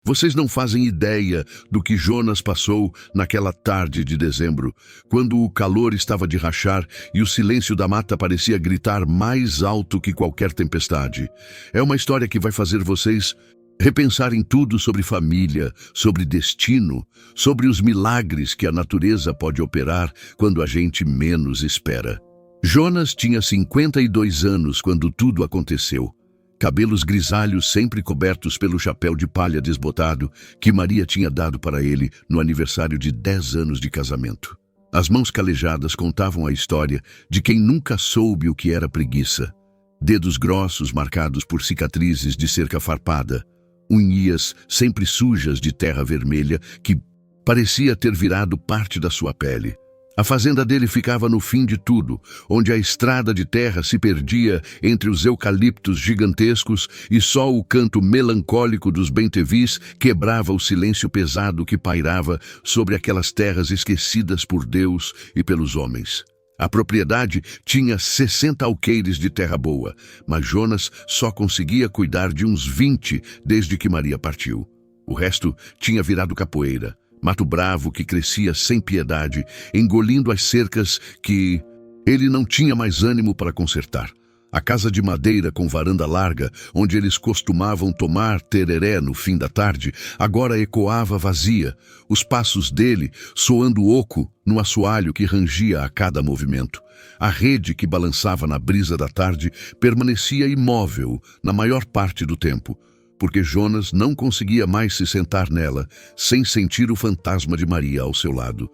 Vocês não fazem ideia do que Jonas passou naquela tarde de dezembro, quando o calor estava de rachar e o silêncio da mata parecia gritar mais alto que qualquer tempestade. É uma história que vai fazer vocês repensarem tudo sobre família, sobre destino, sobre os milagres que a natureza pode operar quando a gente menos espera. Jonas tinha 52 anos quando tudo aconteceu. Cabelos grisalhos sempre cobertos pelo chapéu de palha desbotado que Maria tinha dado para ele no aniversário de 10 anos de casamento. As mãos calejadas contavam a história de quem nunca soube o que era preguiça. Dedos grossos marcados por cicatrizes de cerca farpada, unhas sempre sujas de terra vermelha que parecia ter virado parte da sua pele. A fazenda dele ficava no fim de tudo, onde a estrada de terra se perdia entre os eucaliptos gigantescos e só o canto melancólico dos bentevis quebrava o silêncio pesado que pairava sobre aquelas terras esquecidas por Deus e pelos homens. A propriedade tinha 60 alqueires de terra boa, mas Jonas só conseguia cuidar de uns 20 desde que Maria partiu. O resto tinha virado capoeira. Mato bravo que crescia sem piedade, engolindo as cercas que ele não tinha mais ânimo para consertar. A casa de madeira com varanda larga, onde eles costumavam tomar tereré no fim da tarde, agora ecoava vazia, os passos dele soando oco no assoalho que rangia a cada movimento. A rede que balançava na brisa da tarde permanecia imóvel na maior parte do tempo, porque Jonas não conseguia mais se sentar nela sem sentir o fantasma de Maria ao seu lado.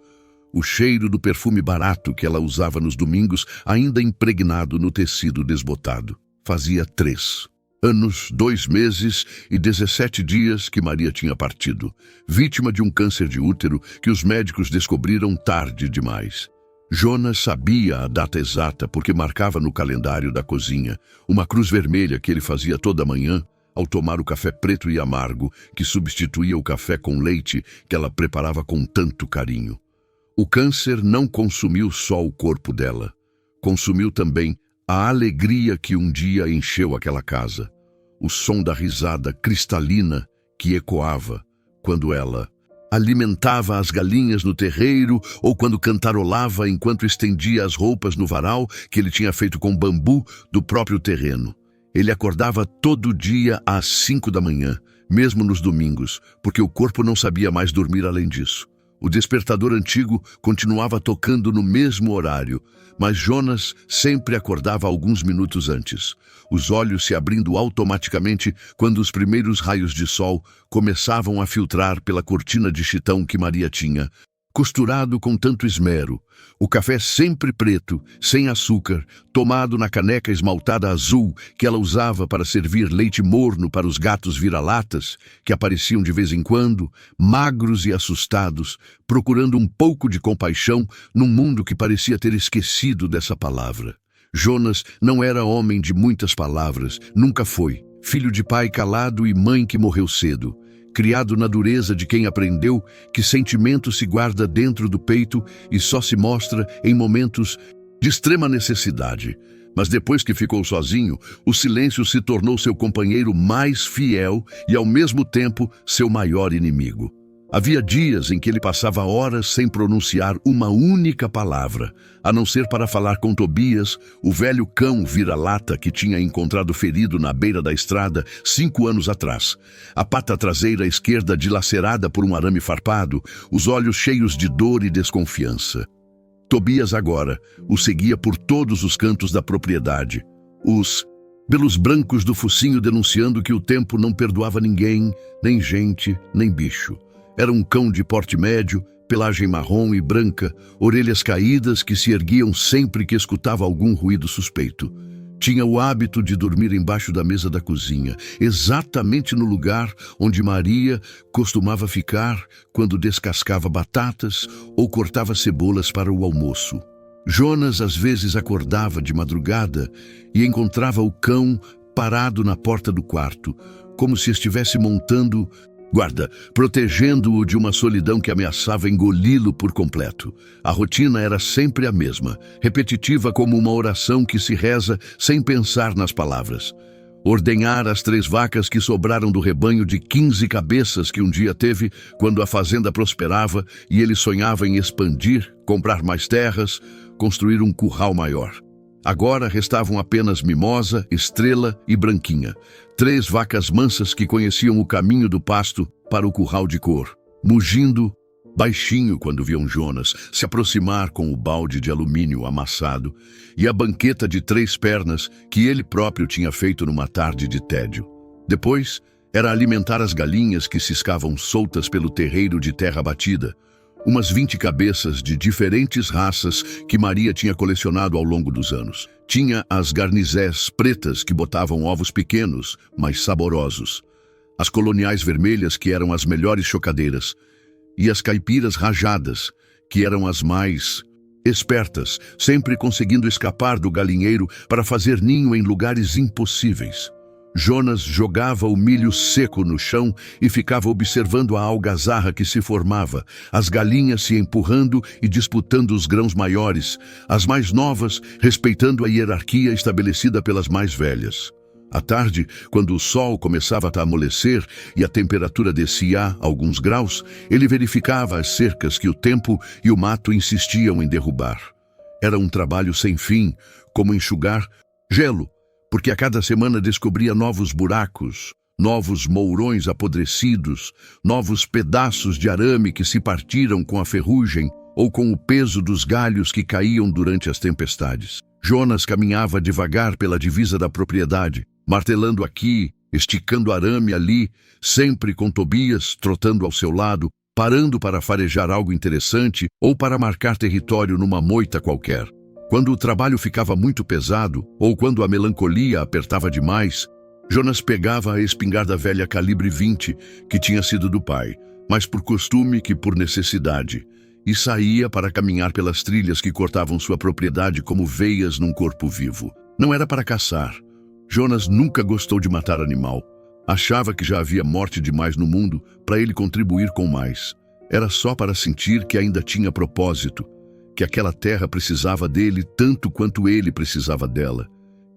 O cheiro do perfume barato que ela usava nos domingos ainda impregnado no tecido desbotado. Fazia 3 anos, 2 meses e 17 dias que Maria tinha partido, vítima de um câncer de útero que os médicos descobriram tarde demais. Jonas sabia a data exata porque marcava no calendário da cozinha uma cruz vermelha que ele fazia toda manhã ao tomar o café preto e amargo que substituía o café com leite que ela preparava com tanto carinho. O câncer não consumiu só o corpo dela, consumiu também a alegria que um dia encheu aquela casa, o som da risada cristalina que ecoava quando ela alimentava as galinhas no terreiro ou quando cantarolava enquanto estendia as roupas no varal que ele tinha feito com bambu do próprio terreno. Ele acordava todo dia às 5 da manhã, mesmo nos domingos, porque o corpo não sabia mais dormir além disso. O despertador antigo continuava tocando no mesmo horário, mas Jonas sempre acordava alguns minutos antes, os olhos se abrindo automaticamente quando os primeiros raios de sol começavam a filtrar pela cortina de chitão que Maria tinha, costurado com tanto esmero, o café sempre preto, sem açúcar, tomado na caneca esmaltada azul que ela usava para servir leite morno para os gatos vira-latas, que apareciam de vez em quando, magros e assustados, procurando um pouco de compaixão num mundo que parecia ter esquecido dessa palavra. Jonas não era homem de muitas palavras, nunca foi, filho de pai calado e mãe que morreu cedo. Criado na dureza de quem aprendeu que sentimento se guarda dentro do peito e só se mostra em momentos de extrema necessidade. Mas depois que ficou sozinho, o silêncio se tornou seu companheiro mais fiel e, ao mesmo tempo, seu maior inimigo. Havia dias em que ele passava horas sem pronunciar uma única palavra, a não ser para falar com Tobias, o velho cão vira-lata que tinha encontrado ferido na beira da estrada 5 anos atrás. A pata traseira esquerda dilacerada por um arame farpado, os olhos cheios de dor e desconfiança. Tobias agora o seguia por todos os cantos da propriedade, os pelos brancos do focinho denunciando que o tempo não perdoava ninguém, nem gente, nem bicho. Era um cão de porte médio, pelagem marrom e branca, orelhas caídas que se erguiam sempre que escutava algum ruído suspeito. Tinha o hábito de dormir embaixo da mesa da cozinha, exatamente no lugar onde Maria costumava ficar quando descascava batatas ou cortava cebolas para o almoço. Jonas às vezes acordava de madrugada e encontrava o cão parado na porta do quarto, como se estivesse montando guarda, protegendo-o de uma solidão que ameaçava engoli-lo por completo. A rotina era sempre a mesma, repetitiva como uma oração que se reza sem pensar nas palavras. ordenhar as 3 vacas que sobraram do rebanho de 15 cabeças que um dia teve quando a fazenda prosperava e ele sonhava em expandir, comprar mais terras, construir um curral maior. Agora restavam apenas Mimosa, Estrela e Branquinha, 3 vacas mansas que conheciam o caminho do pasto para o curral de cor, mugindo baixinho quando viam Jonas se aproximar com o balde de alumínio amassado e a banqueta de 3 pernas que ele próprio tinha feito numa tarde de tédio. Depois, era alimentar as galinhas que ciscavam soltas pelo terreiro de terra batida, umas 20 cabeças de diferentes raças que Maria tinha colecionado ao longo dos anos. Tinha as garnizés pretas que botavam ovos pequenos, mas saborosos, as coloniais vermelhas que eram as melhores chocadeiras, e as caipiras rajadas, que eram as mais espertas, sempre conseguindo escapar do galinheiro para fazer ninho em lugares impossíveis. Jonas jogava o milho seco no chão e ficava observando a algazarra que se formava, as galinhas se empurrando e disputando os grãos maiores, as mais novas respeitando a hierarquia estabelecida pelas mais velhas. À tarde, quando o sol começava a amolecer e a temperatura descia a alguns graus, ele verificava as cercas que o tempo e o mato insistiam em derrubar. Era um trabalho sem fim, como enxugar gelo, porque a cada semana descobria novos buracos, novos mourões apodrecidos, novos pedaços de arame que se partiram com a ferrugem ou com o peso dos galhos que caíam durante as tempestades. Jonas caminhava devagar pela divisa da propriedade, martelando aqui, esticando arame ali, sempre com Tobias trotando ao seu lado, parando para farejar algo interessante ou para marcar território numa moita qualquer. Quando o trabalho ficava muito pesado, ou quando a melancolia apertava demais, Jonas pegava a espingarda velha calibre 20, que tinha sido do pai, mais por costume que por necessidade, e saía para caminhar pelas trilhas que cortavam sua propriedade como veias num corpo vivo. Não era para caçar. Jonas nunca gostou de matar animal. Achava que já havia morte demais no mundo para ele contribuir com mais. Era só para sentir que ainda tinha propósito, que aquela terra precisava dele tanto quanto ele precisava dela,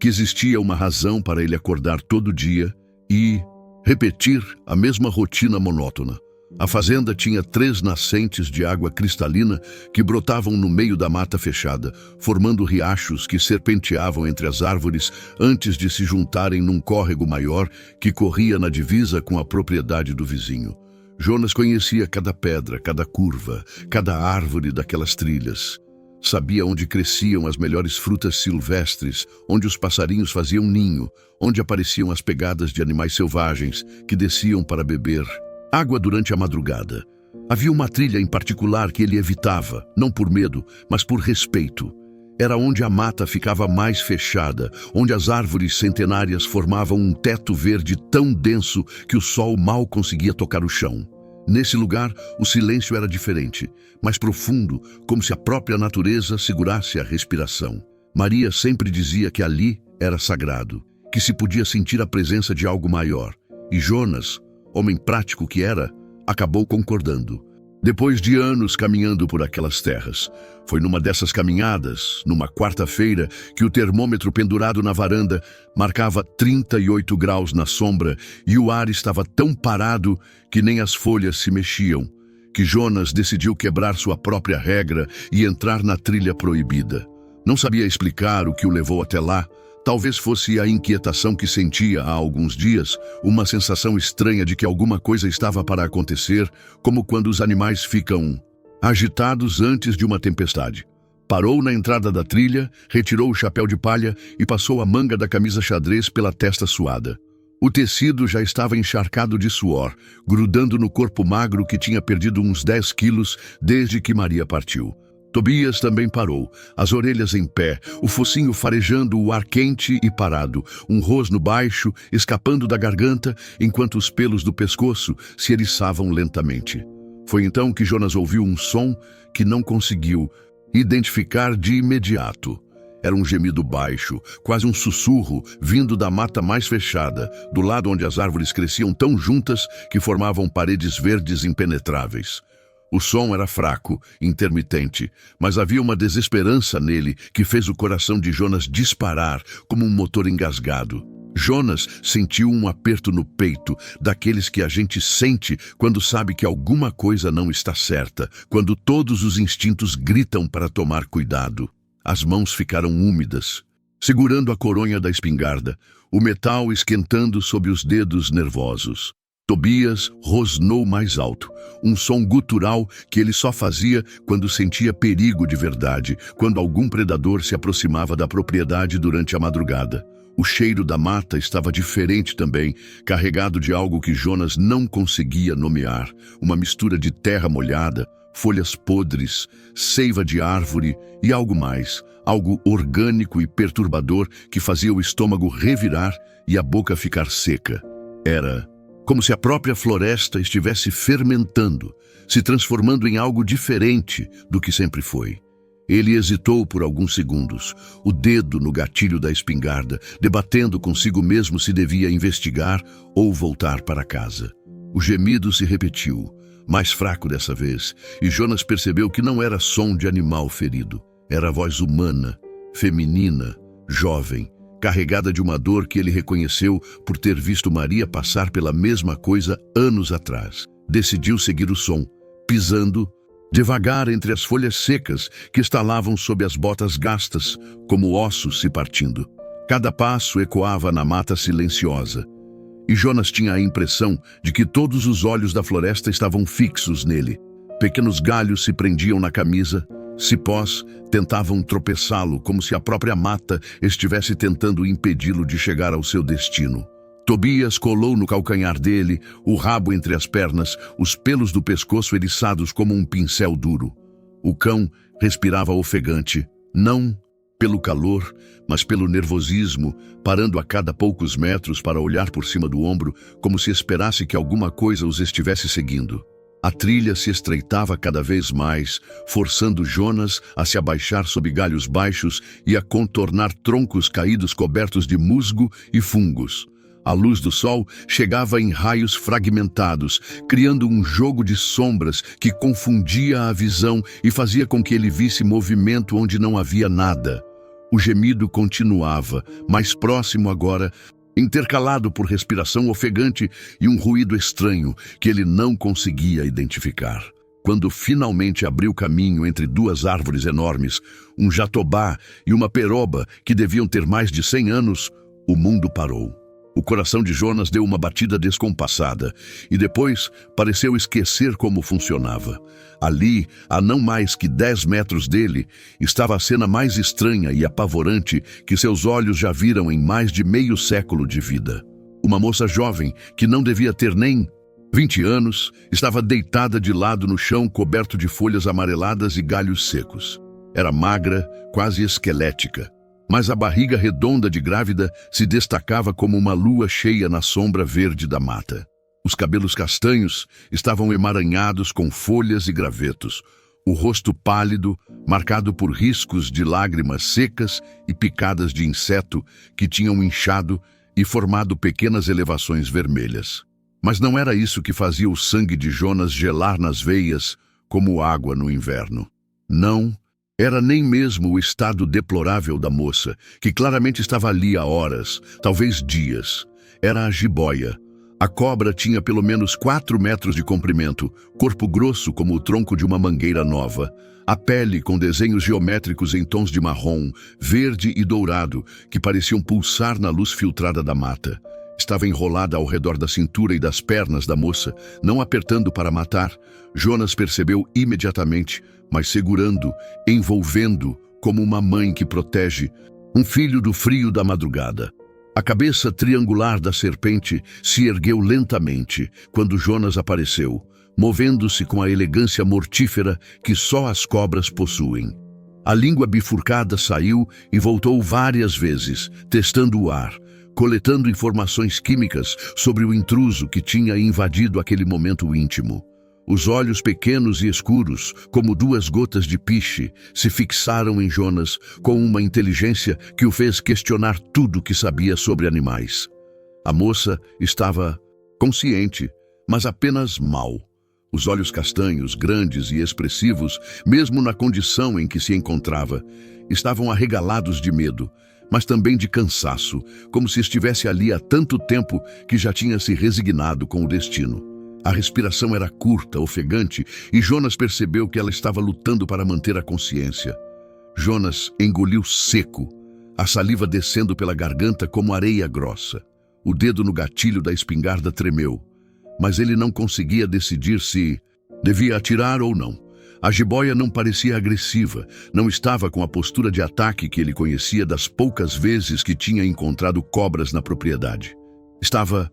que existia uma razão para ele acordar todo dia e repetir a mesma rotina monótona. A fazenda tinha 3 nascentes de água cristalina que brotavam no meio da mata fechada, formando riachos que serpenteavam entre as árvores antes de se juntarem num córrego maior que corria na divisa com a propriedade do vizinho. Jonas conhecia cada pedra, cada curva, cada árvore daquelas trilhas. Sabia onde cresciam as melhores frutas silvestres, onde os passarinhos faziam ninho, onde apareciam as pegadas de animais selvagens que desciam para beber água durante a madrugada. Havia uma trilha em particular que ele evitava, não por medo, mas por respeito. Era onde a mata ficava mais fechada, onde as árvores centenárias formavam um teto verde tão denso que o sol mal conseguia tocar o chão. Nesse lugar, o silêncio era diferente, mais profundo, como se a própria natureza segurasse a respiração. Maria sempre dizia que ali era sagrado, que se podia sentir a presença de algo maior. E Jonas, homem prático que era, acabou concordando. Depois de anos caminhando por aquelas terras, foi numa dessas caminhadas, numa quarta-feira, que o termômetro pendurado na varanda marcava 38 graus na sombra e o ar estava tão parado que nem as folhas se mexiam, que Jonas decidiu quebrar sua própria regra e entrar na trilha proibida. Não sabia explicar o que o levou até lá. Talvez fosse a inquietação que sentia há alguns dias, uma sensação estranha de que alguma coisa estava para acontecer, como quando os animais ficam agitados antes de uma tempestade. Parou na entrada da trilha, retirou o chapéu de palha e passou a manga da camisa xadrez pela testa suada. O tecido já estava encharcado de suor, grudando no corpo magro que tinha perdido uns 10 quilos desde que Maria partiu. Tobias também parou, as orelhas em pé, o focinho farejando o ar quente e parado, um rosno baixo escapando da garganta, enquanto os pelos do pescoço se eriçavam lentamente. Foi então que Jonas ouviu um som que não conseguiu identificar de imediato. Era um gemido baixo, quase um sussurro, vindo da mata mais fechada, do lado onde as árvores cresciam tão juntas que formavam paredes verdes impenetráveis. O som era fraco, intermitente, mas havia uma desesperança nele que fez o coração de Jonas disparar como um motor engasgado. Jonas sentiu um aperto no peito, daqueles que a gente sente quando sabe que alguma coisa não está certa, quando todos os instintos gritam para tomar cuidado. As mãos ficaram úmidas, segurando a coronha da espingarda, o metal esquentando sob os dedos nervosos. Tobias rosnou mais alto, um som gutural que ele só fazia quando sentia perigo de verdade, quando algum predador se aproximava da propriedade durante a madrugada. O cheiro da mata estava diferente também, carregado de algo que Jonas não conseguia nomear, uma mistura de terra molhada, folhas podres, seiva de árvore e algo mais, algo orgânico e perturbador que fazia o estômago revirar e a boca ficar seca. Era como se a própria floresta estivesse fermentando, se transformando em algo diferente do que sempre foi. Ele hesitou por alguns segundos, o dedo no gatilho da espingarda, debatendo consigo mesmo se devia investigar ou voltar para casa. O gemido se repetiu, mais fraco dessa vez, e Jonas percebeu que não era som de animal ferido. Era a voz humana, feminina, jovem, carregada de uma dor que ele reconheceu por ter visto Maria passar pela mesma coisa anos atrás. Decidiu seguir o som, pisando devagar entre as folhas secas que estalavam sob as botas gastas, como ossos se partindo. Cada passo ecoava na mata silenciosa, e Jonas tinha a impressão de que todos os olhos da floresta estavam fixos nele. Pequenos galhos se prendiam na camisa, cipós tentavam tropeçá-lo como se a própria mata estivesse tentando impedi-lo de chegar ao seu destino. Tobias colou no calcanhar dele, o rabo entre as pernas, os pelos do pescoço eriçados como um pincel duro. O cão respirava ofegante, não pelo calor, mas pelo nervosismo, parando a cada poucos metros para olhar por cima do ombro, como se esperasse que alguma coisa os estivesse seguindo. A trilha se estreitava cada vez mais, forçando Jonas a se abaixar sob galhos baixos e a contornar troncos caídos cobertos de musgo e fungos. A luz do sol chegava em raios fragmentados, criando um jogo de sombras que confundia a visão e fazia com que ele visse movimento onde não havia nada. O gemido continuava, mais próximo agora, intercalado por respiração ofegante e um ruído estranho que ele não conseguia identificar. Quando finalmente abriu caminho entre duas árvores enormes, um jatobá e uma peroba que deviam ter mais de 100 anos, o mundo parou. O coração de Jonas deu uma batida descompassada e depois pareceu esquecer como funcionava. Ali, a não mais que 10 metros dele, estava a cena mais estranha e apavorante que seus olhos já viram em mais de meio século de vida. Uma moça jovem, que não devia ter nem 20 anos, estava deitada de lado no chão coberto de folhas amareladas e galhos secos. Era magra, quase esquelética, mas a barriga redonda de grávida se destacava como uma lua cheia na sombra verde da mata. Os cabelos castanhos estavam emaranhados com folhas e gravetos, o rosto pálido, marcado por riscos de lágrimas secas e picadas de inseto que tinham inchado e formado pequenas elevações vermelhas. Mas não era isso que fazia o sangue de Jonas gelar nas veias como água no inverno. Não, era nem mesmo o estado deplorável da moça, que claramente estava ali há horas, talvez dias. Era a jiboia. A cobra tinha pelo menos 4 metros de comprimento, corpo grosso como o tronco de uma mangueira nova, a pele com desenhos geométricos em tons de marrom, verde e dourado, que pareciam pulsar na luz filtrada da mata. Estava enrolada ao redor da cintura e das pernas da moça, não apertando para matar. Jonas percebeu imediatamente, mas segurando, envolvendo, como uma mãe que protege um filho do frio da madrugada. A cabeça triangular da serpente se ergueu lentamente quando Jonas apareceu, movendo-se com a elegância mortífera que só as cobras possuem. A língua bifurcada saiu e voltou várias vezes, testando o ar, coletando informações químicas sobre o intruso que tinha invadido aquele momento íntimo. Os olhos pequenos e escuros, como 2 gotas de piche, se fixaram em Jonas com uma inteligência que o fez questionar tudo que sabia sobre animais. A moça estava consciente, mas apenas mal. Os olhos castanhos, grandes e expressivos, mesmo na condição em que se encontrava, estavam arregalados de medo, mas também de cansaço, como se estivesse ali há tanto tempo que já tinha se resignado com o destino. A respiração era curta, ofegante, e Jonas percebeu que ela estava lutando para manter a consciência. Jonas engoliu seco, a saliva descendo pela garganta como areia grossa. O dedo no gatilho da espingarda tremeu, mas ele não conseguia decidir se devia atirar ou não. A jiboia não parecia agressiva, não estava com a postura de ataque que ele conhecia das poucas vezes que tinha encontrado cobras na propriedade. Estava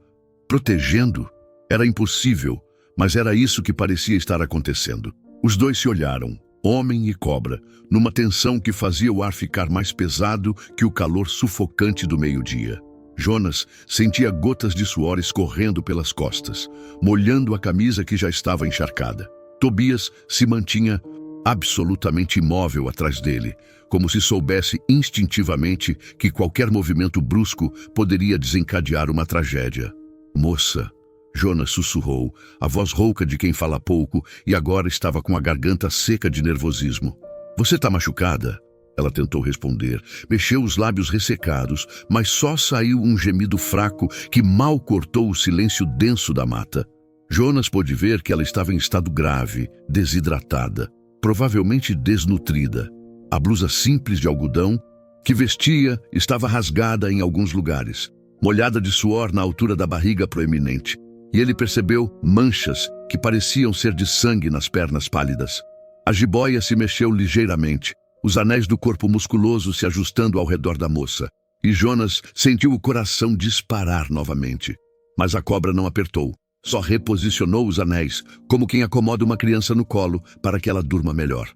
protegendo? Era impossível, mas era isso que parecia estar acontecendo. Os dois se olharam, homem e cobra, numa tensão que fazia o ar ficar mais pesado que o calor sufocante do meio-dia. Jonas sentia gotas de suor escorrendo pelas costas, molhando a camisa que já estava encharcada. Tobias se mantinha absolutamente imóvel atrás dele, como se soubesse instintivamente que qualquer movimento brusco poderia desencadear uma tragédia. "Moça", Jonas sussurrou, a voz rouca de quem fala pouco e agora estava com a garganta seca de nervosismo. "Você está machucada?" Ela tentou responder, mexeu os lábios ressecados, mas só saiu um gemido fraco que mal cortou o silêncio denso da mata. Jonas pôde ver que ela estava em estado grave, desidratada, provavelmente desnutrida. A blusa simples de algodão que vestia estava rasgada em alguns lugares, molhada de suor na altura da barriga proeminente, e ele percebeu manchas que pareciam ser de sangue nas pernas pálidas. A jiboia se mexeu ligeiramente, os anéis do corpo musculoso se ajustando ao redor da moça, e Jonas sentiu o coração disparar novamente. Mas a cobra não apertou, só reposicionou os anéis, como quem acomoda uma criança no colo para que ela durma melhor.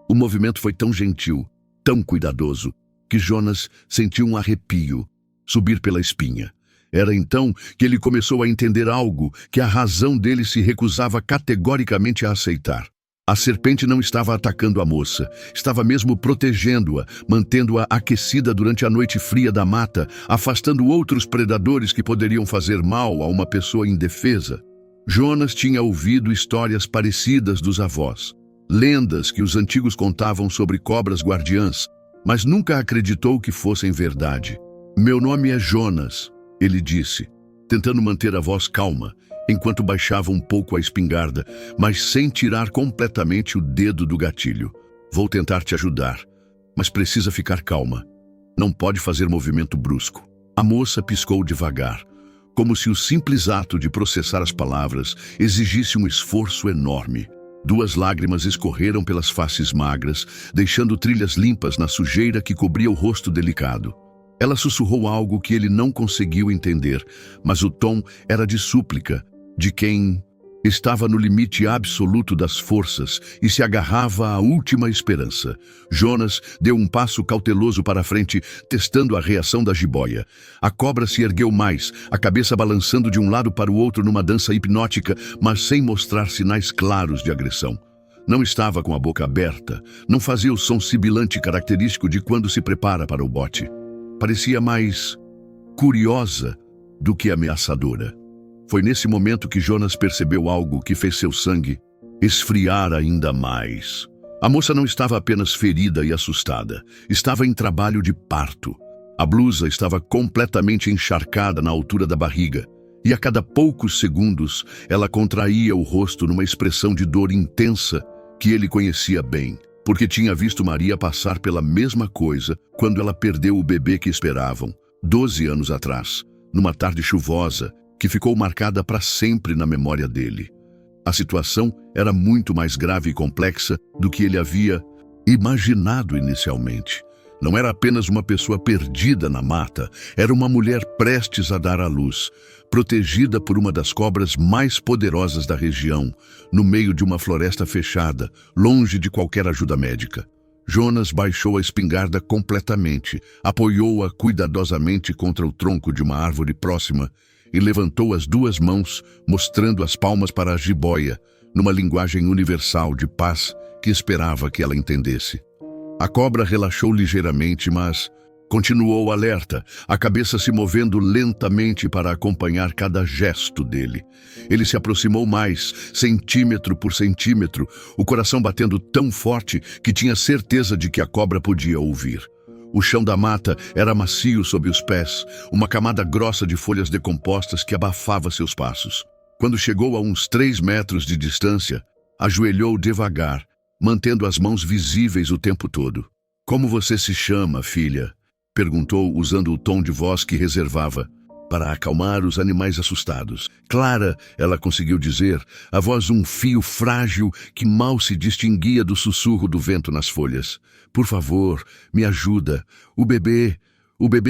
O movimento foi tão gentil, tão cuidadoso, que Jonas sentiu um arrepio subir pela espinha. Era então que ele começou a entender algo que a razão dele se recusava categoricamente a aceitar. A serpente não estava atacando a moça, estava mesmo protegendo-a, mantendo-a aquecida durante a noite fria da mata, afastando outros predadores que poderiam fazer mal a uma pessoa indefesa. Jonas tinha ouvido histórias parecidas dos avós, lendas que os antigos contavam sobre cobras guardiãs, mas nunca acreditou que fossem verdade. "Meu nome é Jonas", ele disse, tentando manter a voz calma, enquanto baixava um pouco a espingarda, mas sem tirar completamente o dedo do gatilho. "Vou tentar te ajudar, mas precisa ficar calma. Não pode fazer movimento brusco." A moça piscou devagar, como se o simples ato de processar as palavras exigisse um esforço enorme. 2 lágrimas escorreram pelas faces magras, deixando trilhas limpas na sujeira que cobria o rosto delicado. Ela sussurrou algo que ele não conseguiu entender, mas o tom era de súplica, de quem estava no limite absoluto das forças e se agarrava à última esperança. Jonas deu um passo cauteloso para a frente, testando a reação da jiboia. A cobra se ergueu mais, a cabeça balançando de um lado para o outro numa dança hipnótica, mas sem mostrar sinais claros de agressão. Não estava com a boca aberta, não fazia o som sibilante característico de quando se prepara para o bote. Parecia mais curiosa do que ameaçadora. Foi nesse momento que Jonas percebeu algo que fez seu sangue esfriar ainda mais. A moça não estava apenas ferida e assustada, estava em trabalho de parto. A blusa estava completamente encharcada na altura da barriga, e a cada poucos segundos ela contraía o rosto numa expressão de dor intensa que ele conhecia bem, porque tinha visto Maria passar pela mesma coisa quando ela perdeu o bebê que esperavam, 12 anos atrás, numa tarde chuvosa, que ficou marcada para sempre na memória dele. A situação era muito mais grave e complexa do que ele havia imaginado inicialmente. Não era apenas uma pessoa perdida na mata, era uma mulher prestes a dar à luz, protegida por uma das cobras mais poderosas da região, no meio de uma floresta fechada, longe de qualquer ajuda médica. Jonas baixou a espingarda completamente, apoiou-a cuidadosamente contra o tronco de uma árvore próxima e levantou as 2 mãos, mostrando as palmas para a jiboia, numa linguagem universal de paz que esperava que ela entendesse. A cobra relaxou ligeiramente, mas continuou alerta, a cabeça se movendo lentamente para acompanhar cada gesto dele. Ele se aproximou mais, centímetro por centímetro, o coração batendo tão forte que tinha certeza de que a cobra podia ouvir. O chão da mata era macio sob os pés, uma camada grossa de folhas decompostas que abafava seus passos. Quando chegou a uns 3 metros de distância, ajoelhou devagar, mantendo as mãos visíveis o tempo todo. "Como você se chama, filha?" perguntou usando o tom de voz que reservava para acalmar os animais assustados. "Clara", ela conseguiu dizer, a voz um fio frágil que mal se distinguia do sussurro do vento nas folhas. "Por favor, me ajuda. O bebê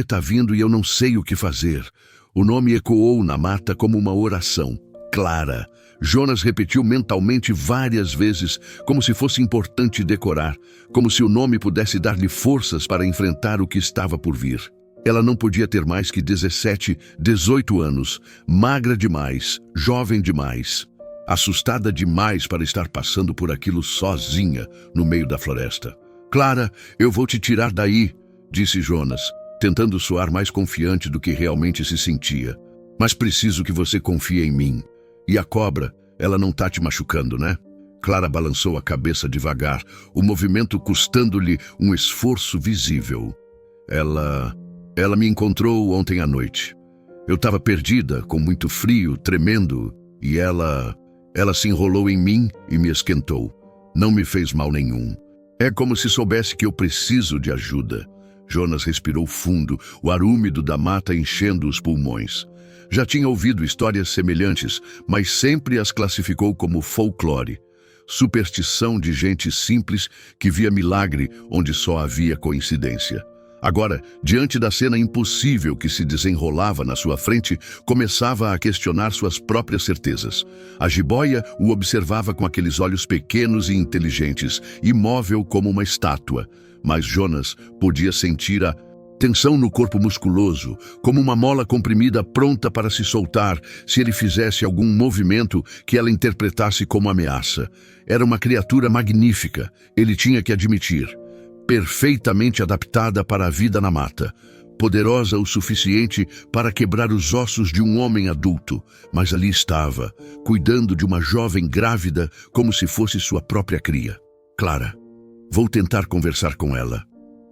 tá vindo e eu não sei o que fazer." O nome ecoou na mata como uma oração. "Clara." Jonas repetiu mentalmente várias vezes, como se fosse importante decorar, como se o nome pudesse dar-lhe forças para enfrentar o que estava por vir. Ela não podia ter mais que 17, 18 anos, magra demais, jovem demais, assustada demais para estar passando por aquilo sozinha no meio da floresta. "Clara, eu vou te tirar daí", disse Jonas, tentando soar mais confiante do que realmente se sentia. "Mas preciso que você confie em mim. E a cobra, ela não tá te machucando, né?" Clara balançou a cabeça devagar, o movimento custando-lhe um esforço visível. Ela me encontrou ontem à noite. Eu estava perdida, com muito frio, tremendo, e ela se enrolou em mim e me esquentou. Não me fez mal nenhum. É como se soubesse que eu preciso de ajuda." Jonas respirou fundo, o ar úmido da mata enchendo os pulmões. Já tinha ouvido histórias semelhantes, mas sempre as classificou como folclore. Superstição de gente simples que via milagre onde só havia coincidência. Agora, diante da cena impossível que se desenrolava na sua frente, começava a questionar suas próprias certezas. A jiboia o observava com aqueles olhos pequenos e inteligentes, imóvel como uma estátua. Mas Jonas podia sentir a tensão no corpo musculoso, como uma mola comprimida pronta para se soltar se ele fizesse algum movimento que ela interpretasse como ameaça. Era uma criatura magnífica, ele tinha que admitir. Perfeitamente adaptada para a vida na mata, poderosa o suficiente para quebrar os ossos de um homem adulto, mas ali estava, cuidando de uma jovem grávida como se fosse sua própria cria. "Clara, vou tentar conversar com ela",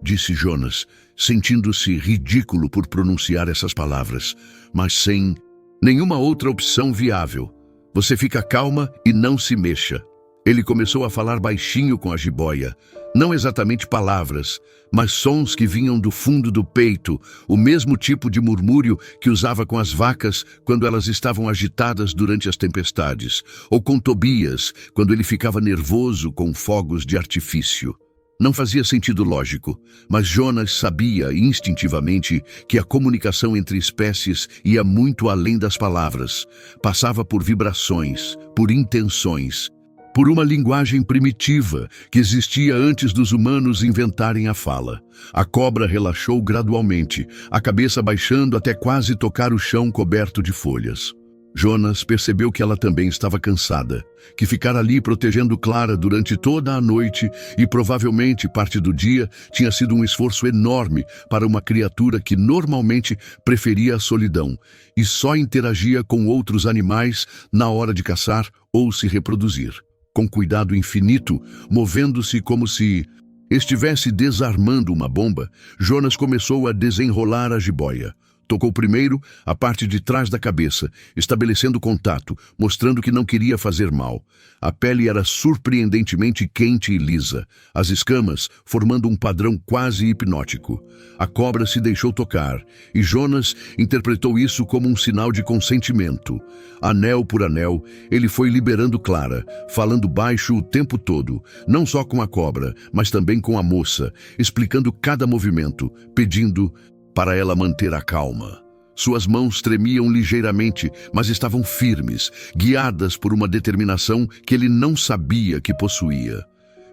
disse Jonas, sentindo-se ridículo por pronunciar essas palavras, mas sem nenhuma outra opção viável. "Você fica calma e não se mexa." Ele começou a falar baixinho com a jiboia, não exatamente palavras, mas sons que vinham do fundo do peito, o mesmo tipo de murmúrio que usava com as vacas quando elas estavam agitadas durante as tempestades, ou com Tobias, quando ele ficava nervoso com fogos de artifício. Não fazia sentido lógico, mas Jonas sabia instintivamente que a comunicação entre espécies ia muito além das palavras, passava por vibrações, por intenções, por uma linguagem primitiva que existia antes dos humanos inventarem a fala. A cobra relaxou gradualmente, a cabeça baixando até quase tocar o chão coberto de folhas. Jonas percebeu que ela também estava cansada, que ficar ali protegendo Clara durante toda a noite e provavelmente parte do dia tinha sido um esforço enorme para uma criatura que normalmente preferia a solidão e só interagia com outros animais na hora de caçar ou se reproduzir. Com cuidado infinito, movendo-se como se estivesse desarmando uma bomba, Jonas começou a desenrolar a jiboia. Tocou primeiro a parte de trás da cabeça, estabelecendo contato, mostrando que não queria fazer mal. A pele era surpreendentemente quente e lisa, as escamas formando um padrão quase hipnótico. A cobra se deixou tocar, e Jonas interpretou isso como um sinal de consentimento. Anel por anel, ele foi liberando Clara, falando baixo o tempo todo, não só com a cobra, mas também com a moça, explicando cada movimento, pedindo para ela manter a calma. Suas mãos tremiam ligeiramente, mas estavam firmes, guiadas por uma determinação que ele não sabia que possuía.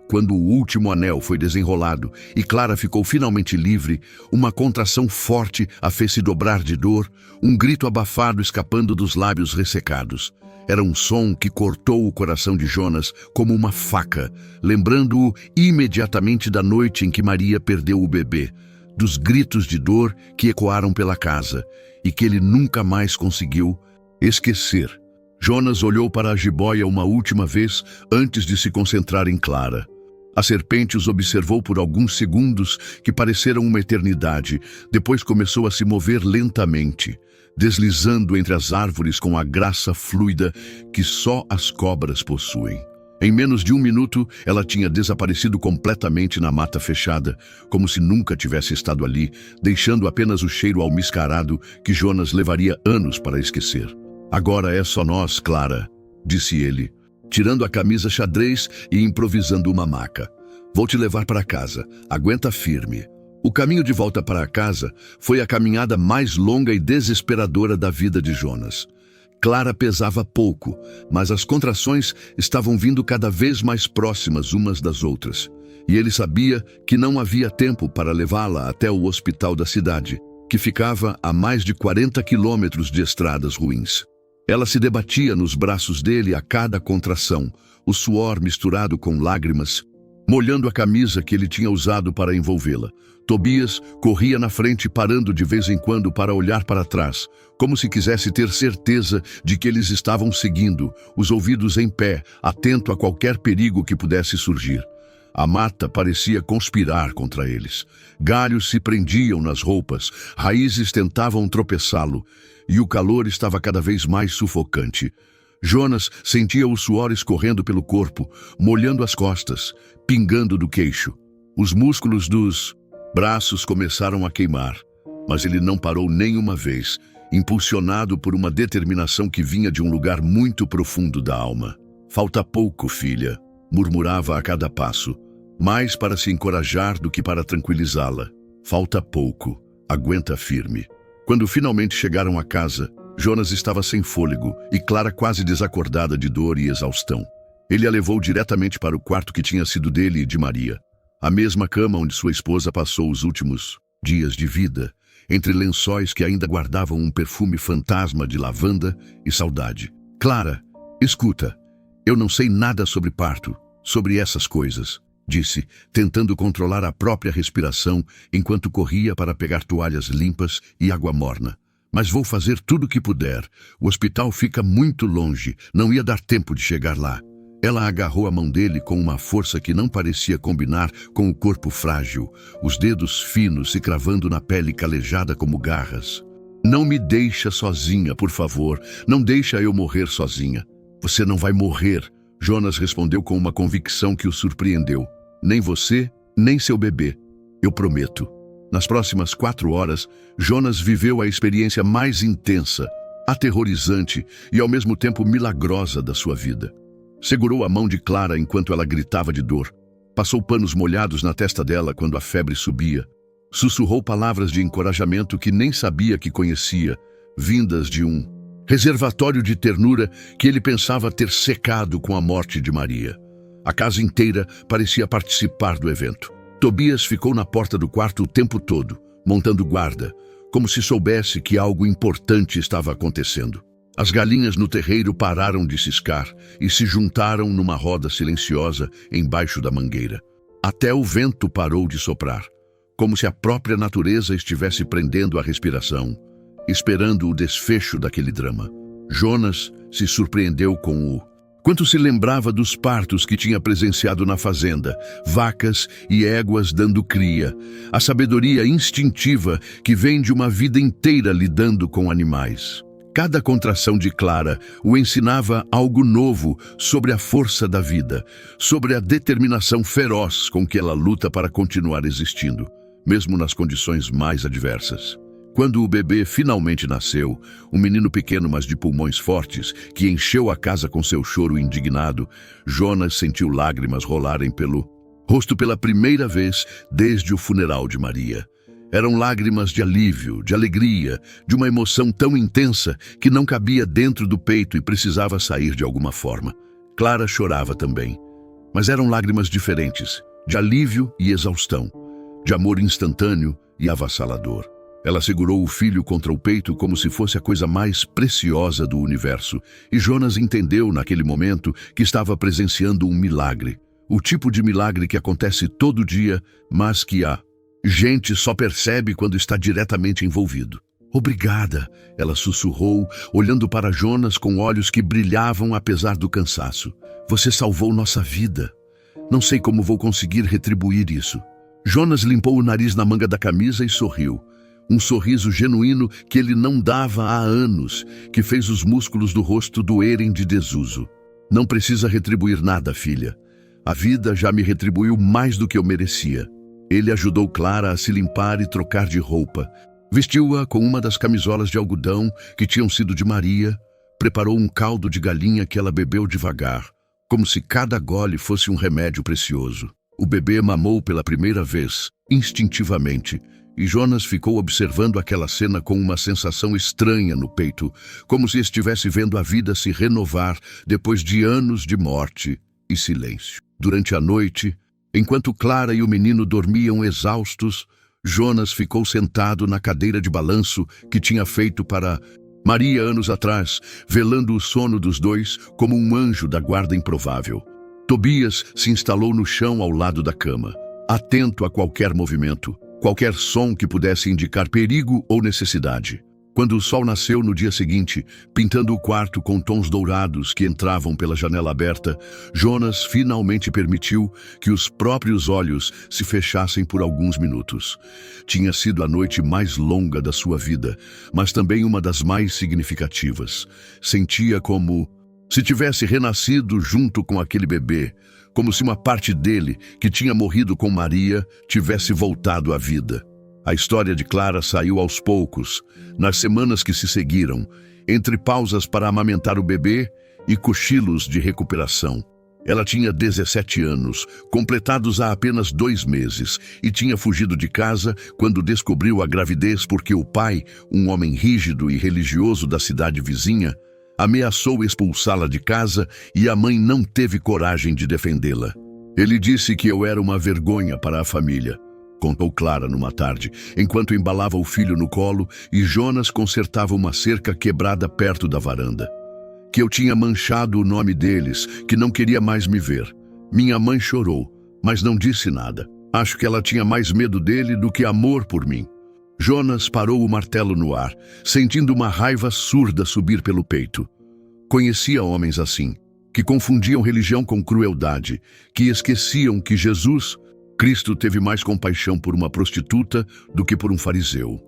Quando o último anel foi desenrolado e Clara ficou finalmente livre, uma contração forte a fez-se dobrar de dor, um grito abafado escapando dos lábios ressecados. Era um som que cortou o coração de Jonas como uma faca, lembrando-o imediatamente da noite em que Maria perdeu o bebê, dos gritos de dor que ecoaram pela casa e que ele nunca mais conseguiu esquecer. Jonas olhou para a jiboia uma última vez antes de se concentrar em Clara. A serpente os observou por alguns segundos que pareceram uma eternidade. Depois começou a se mover lentamente, deslizando entre as árvores com a graça fluida que só as cobras possuem. Em menos de 1 minuto, ela tinha desaparecido completamente na mata fechada, como se nunca tivesse estado ali, deixando apenas o cheiro almiscarado que Jonas levaria anos para esquecer. "Agora é só nós, Clara", disse ele, tirando a camisa xadrez e improvisando uma maca. "Vou te levar para casa. Aguenta firme." O caminho de volta para casa foi a caminhada mais longa e desesperadora da vida de Jonas. Clara pesava pouco, mas as contrações estavam vindo cada vez mais próximas umas das outras. E ele sabia que não havia tempo para levá-la até o hospital da cidade, que ficava a mais de 40 quilômetros de estradas ruins. Ela se debatia nos braços dele a cada contração, o suor misturado com lágrimas, molhando a camisa que ele tinha usado para envolvê-la. Tobias corria na frente, parando de vez em quando para olhar para trás, como se quisesse ter certeza de que eles estavam seguindo, os ouvidos em pé, atento a qualquer perigo que pudesse surgir. A mata parecia conspirar contra eles. Galhos se prendiam nas roupas, raízes tentavam tropeçá-lo, e o calor estava cada vez mais sufocante. Jonas sentia o suor escorrendo pelo corpo, molhando as costas, pingando do queixo. Os músculos dos braços começaram a queimar, mas ele não parou nenhuma vez, impulsionado por uma determinação que vinha de um lugar muito profundo da alma. "Falta pouco, filha", murmurava a cada passo, mais para se encorajar do que para tranquilizá-la. "Falta pouco, aguenta firme." Quando finalmente chegaram a casa, Jonas estava sem fôlego e Clara quase desacordada de dor e exaustão. Ele a levou diretamente para o quarto que tinha sido dele e de Maria. A mesma cama onde sua esposa passou os últimos dias de vida, entre lençóis que ainda guardavam um perfume fantasma de lavanda e saudade. "Clara, escuta, eu não sei nada sobre parto, sobre essas coisas", disse, tentando controlar a própria respiração enquanto corria para pegar toalhas limpas e água morna. "Mas vou fazer tudo o que puder. O hospital fica muito longe, não ia dar tempo de chegar lá." Ela agarrou a mão dele com uma força que não parecia combinar com o corpo frágil, os dedos finos se cravando na pele calejada como garras. "Não me deixa sozinha, por favor. Não deixa eu morrer sozinha." "Você não vai morrer", Jonas respondeu com uma convicção que o surpreendeu. "Nem você, nem seu bebê. Eu prometo." Nas próximas 4 horas, Jonas viveu a experiência mais intensa, aterrorizante e ao mesmo tempo milagrosa da sua vida. Segurou a mão de Clara enquanto ela gritava de dor. Passou panos molhados na testa dela quando a febre subia. Sussurrou palavras de encorajamento que nem sabia que conhecia, vindas de um reservatório de ternura que ele pensava ter secado com a morte de Maria. A casa inteira parecia participar do evento. Tobias ficou na porta do quarto o tempo todo, montando guarda, como se soubesse que algo importante estava acontecendo. As galinhas no terreiro pararam de ciscar e se juntaram numa roda silenciosa embaixo da mangueira. Até o vento parou de soprar, como se a própria natureza estivesse prendendo a respiração, esperando o desfecho daquele drama. Jonas se surpreendeu com quanto se lembrava dos partos que tinha presenciado na fazenda, vacas e éguas dando cria, a sabedoria instintiva que vem de uma vida inteira lidando com animais. Cada contração de Clara o ensinava algo novo sobre a força da vida, sobre a determinação feroz com que ela luta para continuar existindo, mesmo nas condições mais adversas. Quando o bebê finalmente nasceu, um menino pequeno mas de pulmões fortes, que encheu a casa com seu choro indignado, Jonas sentiu lágrimas rolarem pelo rosto pela primeira vez desde o funeral de Maria. Eram lágrimas de alívio, de alegria, de uma emoção tão intensa que não cabia dentro do peito e precisava sair de alguma forma. Clara chorava também, mas eram lágrimas diferentes, de alívio e exaustão, de amor instantâneo e avassalador. Ela segurou o filho contra o peito como se fosse a coisa mais preciosa do universo, e Jonas entendeu naquele momento que estava presenciando um milagre. O tipo de milagre que acontece todo dia, mas que a gente só percebe quando está diretamente envolvido. "Obrigada", ela sussurrou, olhando para Jonas com olhos que brilhavam apesar do cansaço. "Você salvou nossa vida." Não sei como vou conseguir retribuir isso. Jonas limpou o nariz na manga da camisa e sorriu. Um sorriso genuíno que ele não dava há anos, que fez os músculos do rosto doerem de desuso. Não precisa retribuir nada, filha. A vida já me retribuiu mais do que eu merecia. Ele ajudou Clara a se limpar e trocar de roupa. Vestiu-a com uma das camisolas de algodão que tinham sido de Maria. Preparou um caldo de galinha que ela bebeu devagar, como se cada gole fosse um remédio precioso. O bebê mamou pela primeira vez, instintivamente, e Jonas ficou observando aquela cena com uma sensação estranha no peito, como se estivesse vendo a vida se renovar depois de anos de morte e silêncio. Durante a noite, enquanto Clara e o menino dormiam exaustos, Jonas ficou sentado na cadeira de balanço que tinha feito para Maria anos atrás, velando o sono dos dois como um anjo da guarda improvável. Tobias se instalou no chão ao lado da cama, atento a qualquer movimento, qualquer som que pudesse indicar perigo ou necessidade. Quando o sol nasceu no dia seguinte, pintando o quarto com tons dourados que entravam pela janela aberta, Jonas finalmente permitiu que os próprios olhos se fechassem por alguns minutos. Tinha sido a noite mais longa da sua vida, mas também uma das mais significativas. Sentia como se tivesse renascido junto com aquele bebê, como se uma parte dele, que tinha morrido com Maria, tivesse voltado à vida. A história de Clara saiu aos poucos, nas semanas que se seguiram, entre pausas para amamentar o bebê e cochilos de recuperação. Ela tinha 17 anos, completados há apenas 2 meses, e tinha fugido de casa quando descobriu a gravidez porque o pai, um homem rígido e religioso da cidade vizinha, ameaçou expulsá-la de casa e a mãe não teve coragem de defendê-la. Ele disse que eu era uma vergonha para a família, contou Clara numa tarde, enquanto embalava o filho no colo e Jonas consertava uma cerca quebrada perto da varanda. Que eu tinha manchado o nome deles, que não queria mais me ver. Minha mãe chorou, mas não disse nada. Acho que ela tinha mais medo dele do que amor por mim. Jonas parou o martelo no ar, sentindo uma raiva surda subir pelo peito. Conhecia homens assim, que confundiam religião com crueldade, que esqueciam que Jesus, Cristo, teve mais compaixão por uma prostituta do que por um fariseu.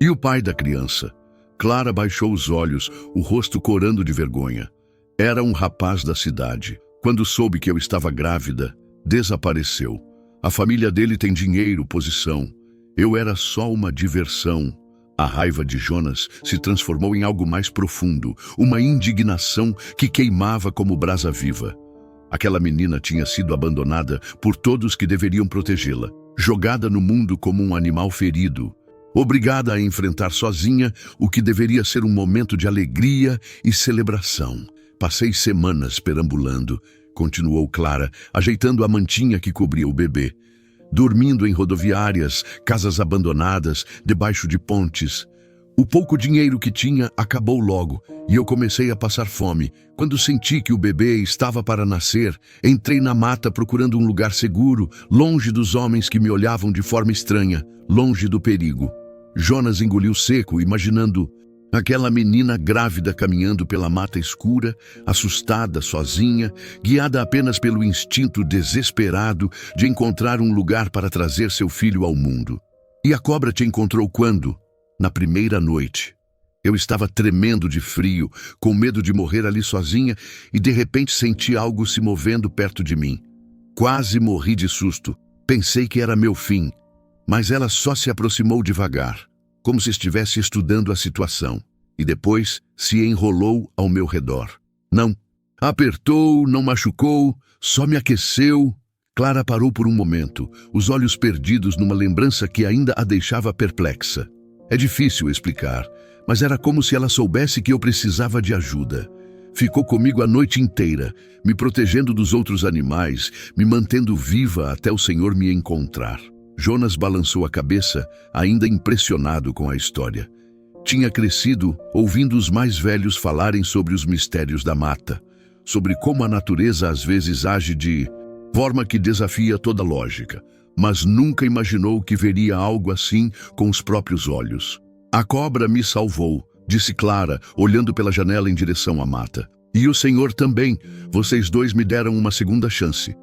E o pai da criança? Clara baixou os olhos, o rosto corando de vergonha. Era um rapaz da cidade. Quando soube que eu estava grávida, desapareceu. A família dele tem dinheiro, posição. Eu era só uma diversão. A raiva de Jonas se transformou em algo mais profundo, uma indignação que queimava como brasa viva. Aquela menina tinha sido abandonada por todos que deveriam protegê-la, jogada no mundo como um animal ferido, obrigada a enfrentar sozinha o que deveria ser um momento de alegria e celebração. Passei semanas perambulando, continuou Clara, ajeitando a mantinha que cobria o bebê, dormindo em rodoviárias, casas abandonadas, debaixo de pontes. O pouco dinheiro que tinha acabou logo e eu comecei a passar fome. Quando senti que o bebê estava para nascer, entrei na mata procurando um lugar seguro, longe dos homens que me olhavam de forma estranha, longe do perigo. Jonas engoliu seco, imaginando aquela menina grávida caminhando pela mata escura, assustada, sozinha, guiada apenas pelo instinto desesperado de encontrar um lugar para trazer seu filho ao mundo. E a cobra te encontrou quando? Na primeira noite. Eu estava tremendo de frio, com medo de morrer ali sozinha, e de repente senti algo se movendo perto de mim. Quase morri de susto. Pensei que era meu fim, mas ela só se aproximou devagar, como se estivesse estudando a situação, e depois se enrolou ao meu redor. Não apertou, não machucou, só me aqueceu. Clara parou por um momento, os olhos perdidos numa lembrança que ainda a deixava perplexa. É difícil explicar, mas era como se ela soubesse que eu precisava de ajuda. Ficou comigo a noite inteira, me protegendo dos outros animais, me mantendo viva até o Senhor me encontrar. Jonas balançou a cabeça, ainda impressionado com a história. Tinha crescido ouvindo os mais velhos falarem sobre os mistérios da mata, sobre como a natureza às vezes age de forma que desafia toda lógica, mas nunca imaginou que veria algo assim com os próprios olhos. A cobra me salvou, disse Clara, olhando pela janela em direção à mata. E o Senhor também, vocês dois me deram uma segunda chance.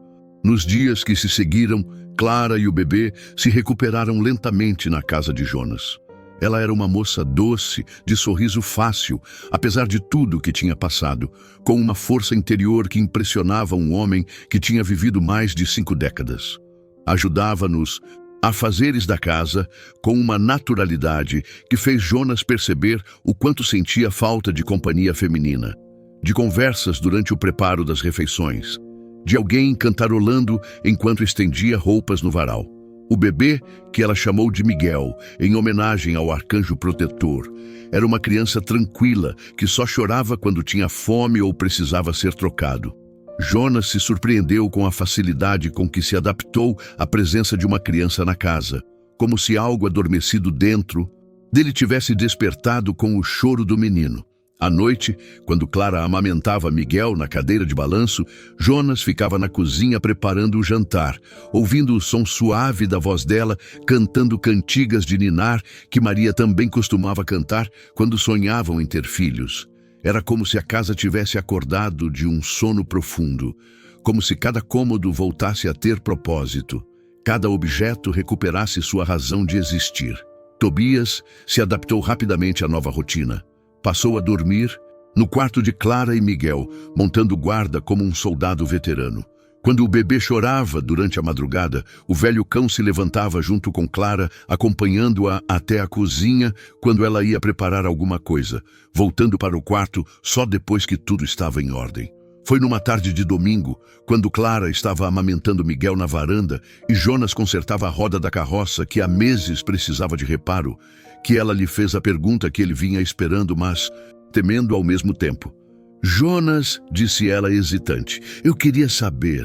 Nos dias que se seguiram, Clara e o bebê se recuperaram lentamente na casa de Jonas. Ela era uma moça doce, de sorriso fácil, apesar de tudo que tinha passado, com uma força interior que impressionava um homem que tinha vivido mais de 5 décadas. Ajudava-nos afazeres da casa com uma naturalidade que fez Jonas perceber o quanto sentia falta de companhia feminina, de conversas durante o preparo das refeições, de alguém cantarolando enquanto estendia roupas no varal. O bebê, que ela chamou de Miguel, em homenagem ao arcanjo protetor, era uma criança tranquila que só chorava quando tinha fome ou precisava ser trocado. Jonas se surpreendeu com a facilidade com que se adaptou à presença de uma criança na casa, como se algo adormecido dentro dele tivesse despertado com o choro do menino. À noite, quando Clara amamentava Miguel na cadeira de balanço, Jonas ficava na cozinha preparando o jantar, ouvindo o som suave da voz dela, cantando cantigas de ninar que Maria também costumava cantar quando sonhavam em ter filhos. Era como se a casa tivesse acordado de um sono profundo, como se cada cômodo voltasse a ter propósito, cada objeto recuperasse sua razão de existir. Tobias se adaptou rapidamente à nova rotina. Passou a dormir no quarto de Clara e Miguel, montando guarda como um soldado veterano. Quando o bebê chorava durante a madrugada, o velho cão se levantava junto com Clara, acompanhando-a até a cozinha quando ela ia preparar alguma coisa, voltando para o quarto só depois que tudo estava em ordem. Foi numa tarde de domingo, quando Clara estava amamentando Miguel na varanda e Jonas consertava a roda da carroça que há meses precisava de reparo, que ela lhe fez a pergunta que ele vinha esperando, mas temendo ao mesmo tempo. Jonas, disse ela hesitante, eu queria saber,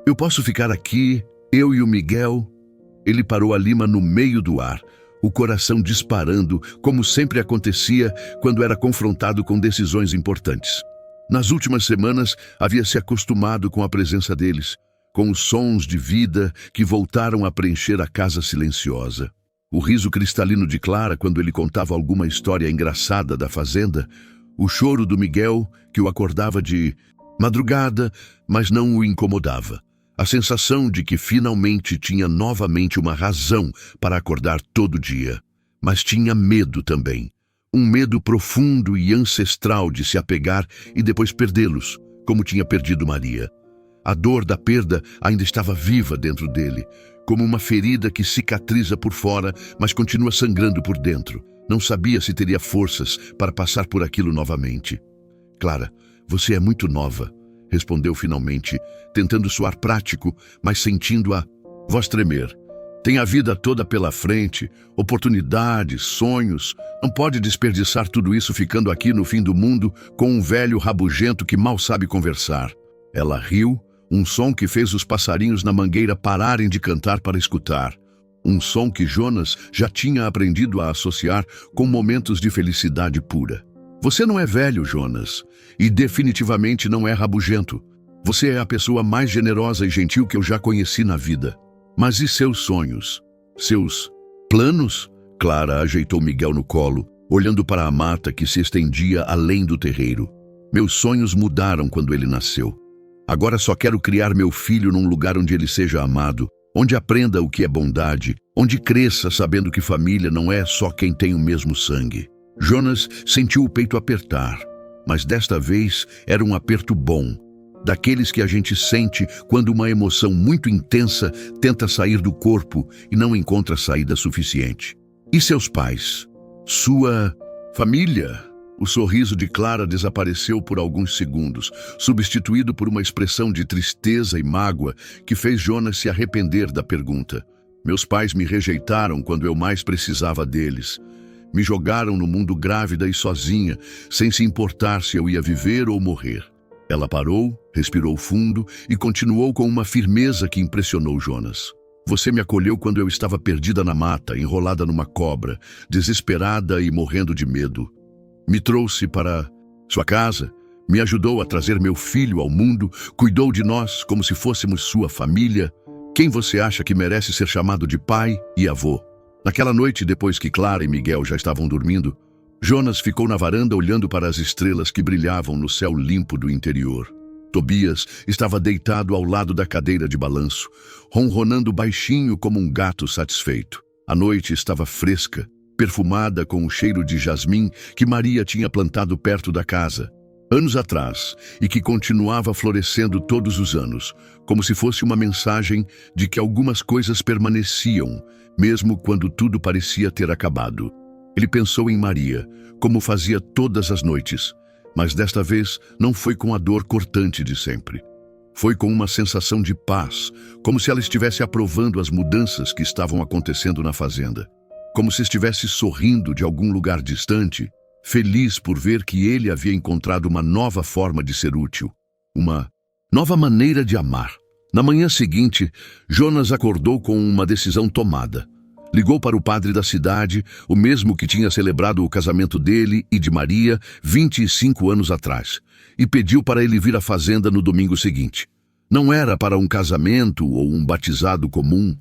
eu posso ficar aqui, eu e o Miguel? Ele parou a lima no meio do ar, o coração disparando, como sempre acontecia quando era confrontado com decisões importantes. Nas últimas semanas, havia se acostumado com a presença deles, com os sons de vida que voltaram a preencher a casa silenciosa. O riso cristalino de Clara quando ele contava alguma história engraçada da fazenda, o choro do Miguel que o acordava de madrugada, mas não o incomodava. A sensação de que finalmente tinha novamente uma razão para acordar todo dia. Mas tinha medo também. Um medo profundo e ancestral de se apegar e depois perdê-los, como tinha perdido Maria. A dor da perda ainda estava viva dentro dele, como uma ferida que cicatriza por fora, mas continua sangrando por dentro. Não sabia se teria forças para passar por aquilo novamente. Clara, você é muito nova, respondeu finalmente, tentando soar prático, mas sentindo a voz tremer. Tem a vida toda pela frente, oportunidades, sonhos. Não pode desperdiçar tudo isso ficando aqui no fim do mundo com um velho rabugento que mal sabe conversar. Ela riu, um som que fez os passarinhos na mangueira pararem de cantar para escutar. Um som que Jonas já tinha aprendido a associar com momentos de felicidade pura. Você não é velho, Jonas, e definitivamente não é rabugento. Você é a pessoa mais generosa e gentil que eu já conheci na vida. Mas e seus sonhos? Seus planos? Clara ajeitou Miguel no colo, olhando para a mata que se estendia além do terreiro. Meus sonhos mudaram quando ele nasceu. Agora só quero criar meu filho num lugar onde ele seja amado, onde aprenda o que é bondade, onde cresça sabendo que família não é só quem tem o mesmo sangue. Jonas sentiu o peito apertar, mas desta vez era um aperto bom, daqueles que a gente sente quando uma emoção muito intensa tenta sair do corpo e não encontra saída suficiente. E seus pais? Sua família? O sorriso de Clara desapareceu por alguns segundos, substituído por uma expressão de tristeza e mágoa que fez Jonas se arrepender da pergunta. Meus pais me rejeitaram quando eu mais precisava deles. Me jogaram no mundo grávida e sozinha, sem se importar se eu ia viver ou morrer. Ela parou, respirou fundo e continuou com uma firmeza que impressionou Jonas. Você me acolheu quando eu estava perdida na mata, enrolada numa cobra, desesperada e morrendo de medo. Me trouxe para sua casa, me ajudou a trazer meu filho ao mundo, cuidou de nós como se fôssemos sua família. Quem você acha que merece ser chamado de pai e avô? Naquela noite, depois que Clara e Miguel já estavam dormindo, Jonas ficou na varanda olhando para as estrelas que brilhavam no céu limpo do interior. Tobias estava deitado ao lado da cadeira de balanço, ronronando baixinho como um gato satisfeito. A noite estava fresca, perfumada com o cheiro de jasmim que Maria tinha plantado perto da casa, anos atrás, e que continuava florescendo todos os anos, como se fosse uma mensagem de que algumas coisas permaneciam, mesmo quando tudo parecia ter acabado. Ele pensou em Maria, como fazia todas as noites, mas desta vez não foi com a dor cortante de sempre. Foi com uma sensação de paz, como se ela estivesse aprovando as mudanças que estavam acontecendo na fazenda. Como se estivesse sorrindo de algum lugar distante, feliz por ver que ele havia encontrado uma nova forma de ser útil, uma nova maneira de amar. Na manhã seguinte, Jonas acordou com uma decisão tomada. Ligou para o padre da cidade, o mesmo que tinha celebrado o casamento dele e de Maria 25 anos atrás, e pediu para ele vir à fazenda no domingo seguinte. Não era para um casamento ou um batizado comum,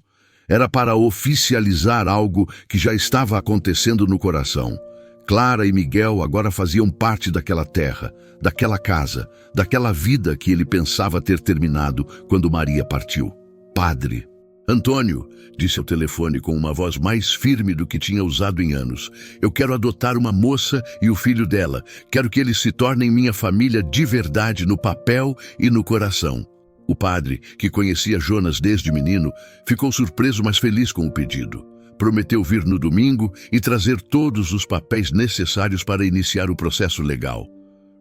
era para oficializar algo que já estava acontecendo no coração. Clara e Miguel agora faziam parte daquela terra, daquela casa, daquela vida que ele pensava ter terminado quando Maria partiu. Padre. Antônio, disse ao telefone com uma voz mais firme do que tinha usado em anos. Eu quero adotar uma moça e o filho dela. Quero que eles se tornem minha família de verdade no papel e no coração. O padre, que conhecia Jonas desde menino, ficou surpreso, mas feliz com o pedido. Prometeu vir no domingo e trazer todos os papéis necessários para iniciar o processo legal.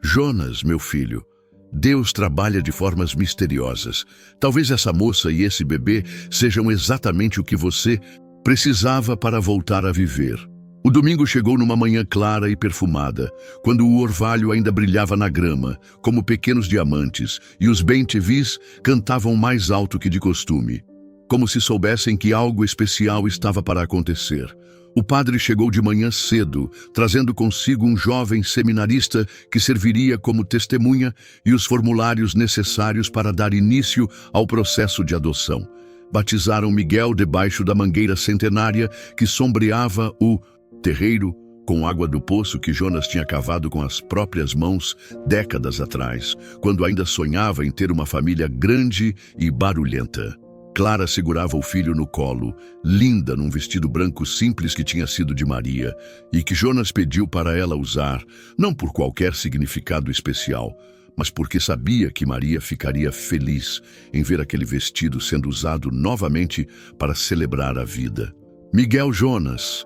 Jonas, meu filho, Deus trabalha de formas misteriosas. Talvez essa moça e esse bebê sejam exatamente o que você precisava para voltar a viver. O domingo chegou numa manhã clara e perfumada, quando o orvalho ainda brilhava na grama, como pequenos diamantes, e os bem-te-vis cantavam mais alto que de costume, como se soubessem que algo especial estava para acontecer. O padre chegou de manhã cedo, trazendo consigo um jovem seminarista que serviria como testemunha e os formulários necessários para dar início ao processo de adoção. Batizaram Miguel debaixo da mangueira centenária que sombreava o terreiro com água do poço que Jonas tinha cavado com as próprias mãos décadas atrás, quando ainda sonhava em ter uma família grande e barulhenta. Clara segurava o filho no colo, linda num vestido branco simples que tinha sido de Maria e que Jonas pediu para ela usar, não por qualquer significado especial, mas porque sabia que Maria ficaria feliz em ver aquele vestido sendo usado novamente para celebrar a vida. Miguel Jonas,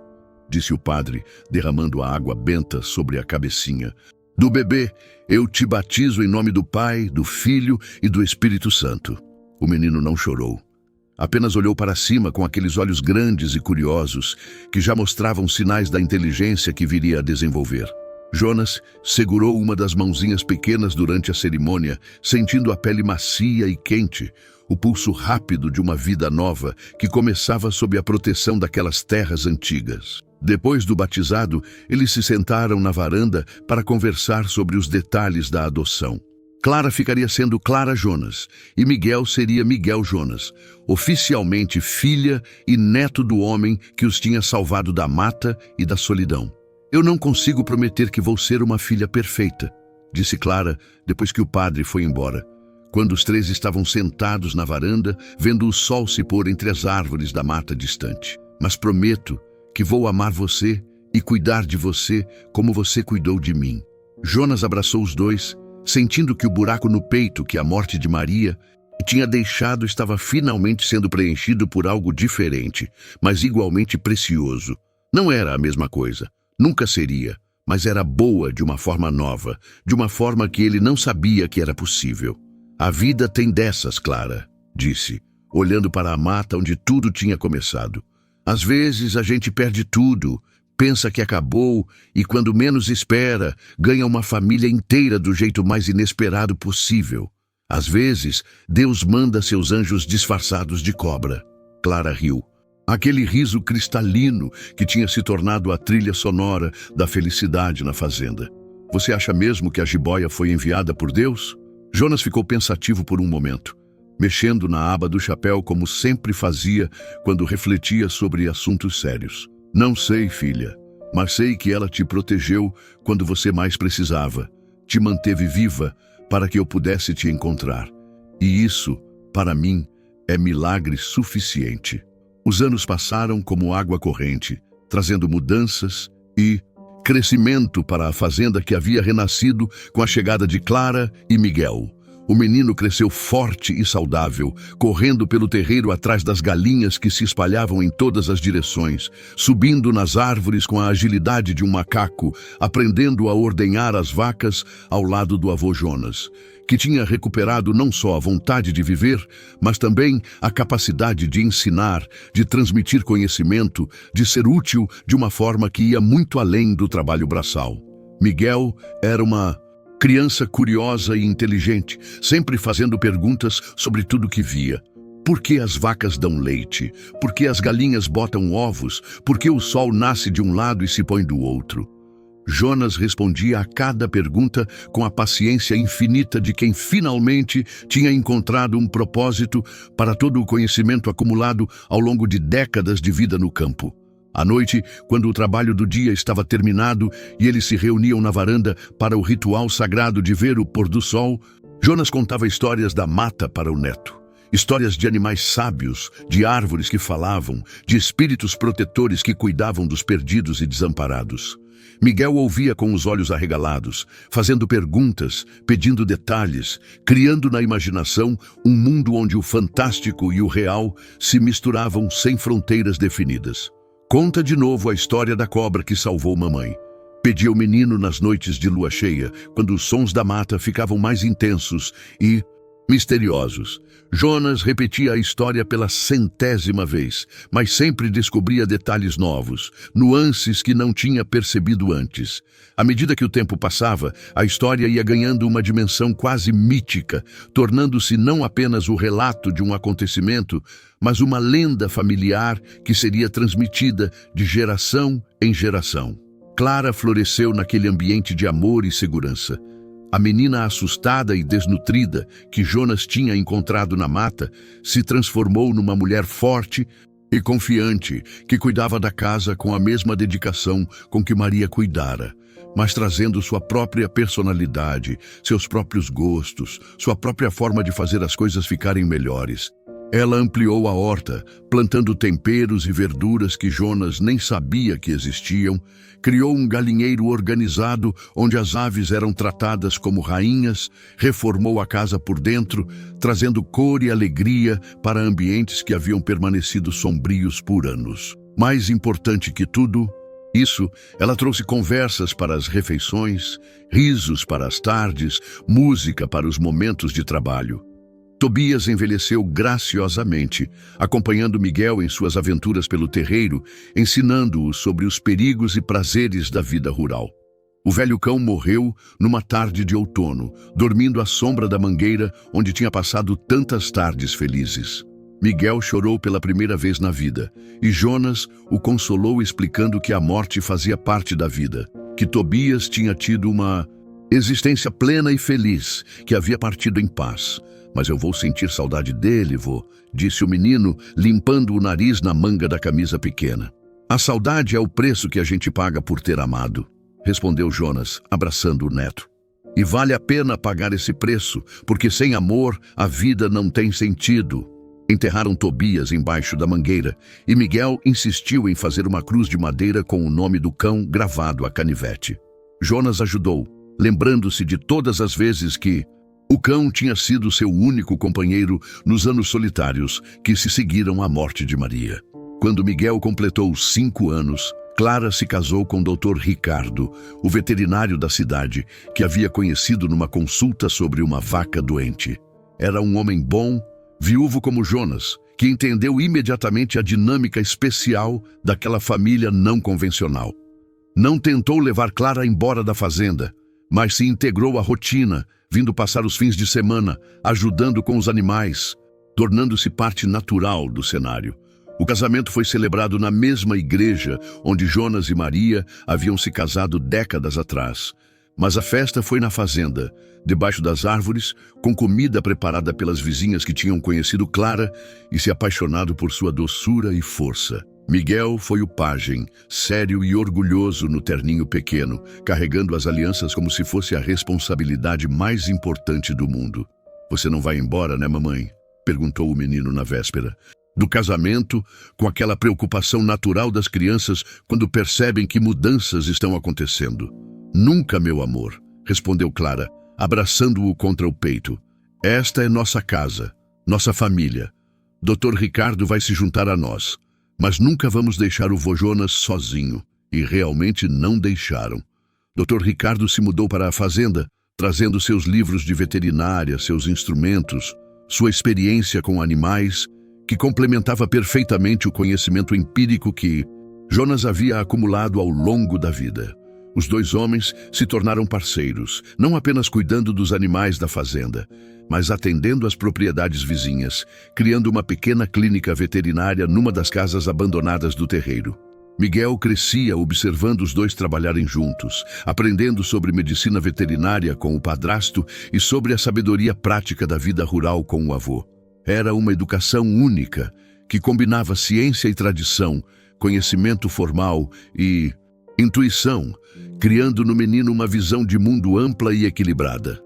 disse o padre, derramando a água benta sobre a cabecinha do bebê, eu te batizo em nome do Pai, do Filho e do Espírito Santo. O menino não chorou. Apenas olhou para cima com aqueles olhos grandes e curiosos que já mostravam sinais da inteligência que viria a desenvolver. Jonas segurou uma das mãozinhas pequenas durante a cerimônia, sentindo a pele macia e quente, o pulso rápido de uma vida nova que começava sob a proteção daquelas terras antigas. Depois do batizado, eles se sentaram na varanda para conversar sobre os detalhes da adoção. Clara ficaria sendo Clara Jonas e Miguel seria Miguel Jonas, oficialmente filha e neto do homem que os tinha salvado da mata e da solidão. Eu não consigo prometer que vou ser uma filha perfeita, disse Clara depois que o padre foi embora, quando os três estavam sentados na varanda, vendo o sol se pôr entre as árvores da mata distante. Mas prometo que vou amar você e cuidar de você como você cuidou de mim. Jonas abraçou os dois, sentindo que o buraco no peito que a morte de Maria tinha deixado estava finalmente sendo preenchido por algo diferente, mas igualmente precioso. Não era a mesma coisa, nunca seria, mas era boa de uma forma nova, de uma forma que ele não sabia que era possível. A vida tem dessas, Clara, disse, olhando para a mata onde tudo tinha começado. Às vezes a gente perde tudo, pensa que acabou e, quando menos espera, ganha uma família inteira do jeito mais inesperado possível. Às vezes, Deus manda seus anjos disfarçados de cobra. Clara riu. Aquele riso cristalino que tinha se tornado a trilha sonora da felicidade na fazenda. Você acha mesmo que a jiboia foi enviada por Deus? Jonas ficou pensativo por um momento, mexendo na aba do chapéu como sempre fazia quando refletia sobre assuntos sérios. Não sei, filha, mas sei que ela te protegeu quando você mais precisava. Te manteve viva para que eu pudesse te encontrar. E isso, para mim, é milagre suficiente. Os anos passaram como água corrente, trazendo mudanças e crescimento para a fazenda que havia renascido com a chegada de Clara e Miguel. O menino cresceu forte e saudável, correndo pelo terreiro atrás das galinhas que se espalhavam em todas as direções, subindo nas árvores com a agilidade de um macaco, aprendendo a ordenhar as vacas ao lado do avô Jonas, que tinha recuperado não só a vontade de viver, mas também a capacidade de ensinar, de transmitir conhecimento, de ser útil de uma forma que ia muito além do trabalho braçal. Miguel era uma criança curiosa e inteligente, sempre fazendo perguntas sobre tudo que via. Por que as vacas dão leite? Por que as galinhas botam ovos? Por que o sol nasce de um lado e se põe do outro? Jonas respondia a cada pergunta com a paciência infinita de quem finalmente tinha encontrado um propósito para todo o conhecimento acumulado ao longo de décadas de vida no campo. À noite, quando o trabalho do dia estava terminado e eles se reuniam na varanda para o ritual sagrado de ver o pôr do sol, Jonas contava histórias da mata para o neto. Histórias de animais sábios, de árvores que falavam, de espíritos protetores que cuidavam dos perdidos e desamparados. Miguel ouvia com os olhos arregalados, fazendo perguntas, pedindo detalhes, criando na imaginação um mundo onde o fantástico e o real se misturavam sem fronteiras definidas. Conta de novo a história da cobra que salvou mamãe. Pedia o menino nas noites de lua cheia, quando os sons da mata ficavam mais intensos e misteriosos. Jonas repetia a história pela 100ª vez, mas sempre descobria detalhes novos, nuances que não tinha percebido antes. À medida que o tempo passava, a história ia ganhando uma dimensão quase mítica, tornando-se não apenas o relato de um acontecimento, mas uma lenda familiar que seria transmitida de geração em geração. Clara floresceu naquele ambiente de amor e segurança. A menina assustada e desnutrida que Jonas tinha encontrado na mata se transformou numa mulher forte e confiante que cuidava da casa com a mesma dedicação com que Maria cuidara, mas trazendo sua própria personalidade, seus próprios gostos, sua própria forma de fazer as coisas ficarem melhores. Ela ampliou a horta, plantando temperos e verduras que Jonas nem sabia que existiam, criou um galinheiro organizado onde as aves eram tratadas como rainhas, reformou a casa por dentro, trazendo cor e alegria para ambientes que haviam permanecido sombrios por anos. Mais importante que tudo, ela trouxe conversas para as refeições, risos para as tardes, música para os momentos de trabalho. Tobias envelheceu graciosamente, acompanhando Miguel em suas aventuras pelo terreiro, ensinando-o sobre os perigos e prazeres da vida rural. O velho cão morreu numa tarde de outono, dormindo à sombra da mangueira onde tinha passado tantas tardes felizes. Miguel chorou pela primeira vez na vida, e Jonas o consolou explicando que a morte fazia parte da vida, que Tobias tinha tido uma existência plena e feliz, que havia partido em paz. Mas eu vou sentir saudade dele, vô, disse o menino, limpando o nariz na manga da camisa pequena. A saudade é o preço que a gente paga por ter amado, respondeu Jonas, abraçando o neto. E vale a pena pagar esse preço, porque sem amor a vida não tem sentido. Enterraram Tobias embaixo da mangueira, e Miguel insistiu em fazer uma cruz de madeira com o nome do cão gravado a canivete. Jonas ajudou, lembrando-se de todas as vezes que o cão tinha sido seu único companheiro nos anos solitários que se seguiram à morte de Maria. Quando Miguel completou 5 anos, Clara se casou com o Dr. Ricardo, o veterinário da cidade, que havia conhecido numa consulta sobre uma vaca doente. Era um homem bom, viúvo como Jonas, que entendeu imediatamente a dinâmica especial daquela família não convencional. Não tentou levar Clara embora da fazenda, mas se integrou à rotina, vindo passar os fins de semana, ajudando com os animais, tornando-se parte natural do cenário. O casamento foi celebrado na mesma igreja onde Jonas e Maria haviam se casado décadas atrás. Mas a festa foi na fazenda, debaixo das árvores, com comida preparada pelas vizinhas que tinham conhecido Clara e se apaixonado por sua doçura e força. Miguel foi o pajem, sério e orgulhoso no terninho pequeno, carregando as alianças como se fosse a responsabilidade mais importante do mundo. "Você não vai embora, né, mamãe?" perguntou o menino na véspera do casamento, com aquela preocupação natural das crianças quando percebem que mudanças estão acontecendo. "Nunca, meu amor", respondeu Clara, abraçando-o contra o peito. "Esta é nossa casa, nossa família. Dr. Ricardo vai se juntar a nós. Mas nunca vamos deixar o vô Jonas sozinho." E realmente não deixaram. Dr. Ricardo se mudou para a fazenda, trazendo seus livros de veterinária, seus instrumentos, sua experiência com animais, que complementava perfeitamente o conhecimento empírico que Jonas havia acumulado ao longo da vida. Os dois homens se tornaram parceiros, não apenas cuidando dos animais da fazenda, mas atendendo às propriedades vizinhas, criando uma pequena clínica veterinária numa das casas abandonadas do terreiro. Miguel crescia observando os dois trabalharem juntos, aprendendo sobre medicina veterinária com o padrasto e sobre a sabedoria prática da vida rural com o avô. Era uma educação única, que combinava ciência e tradição, conhecimento formal e intuição, criando no menino uma visão de mundo ampla e equilibrada.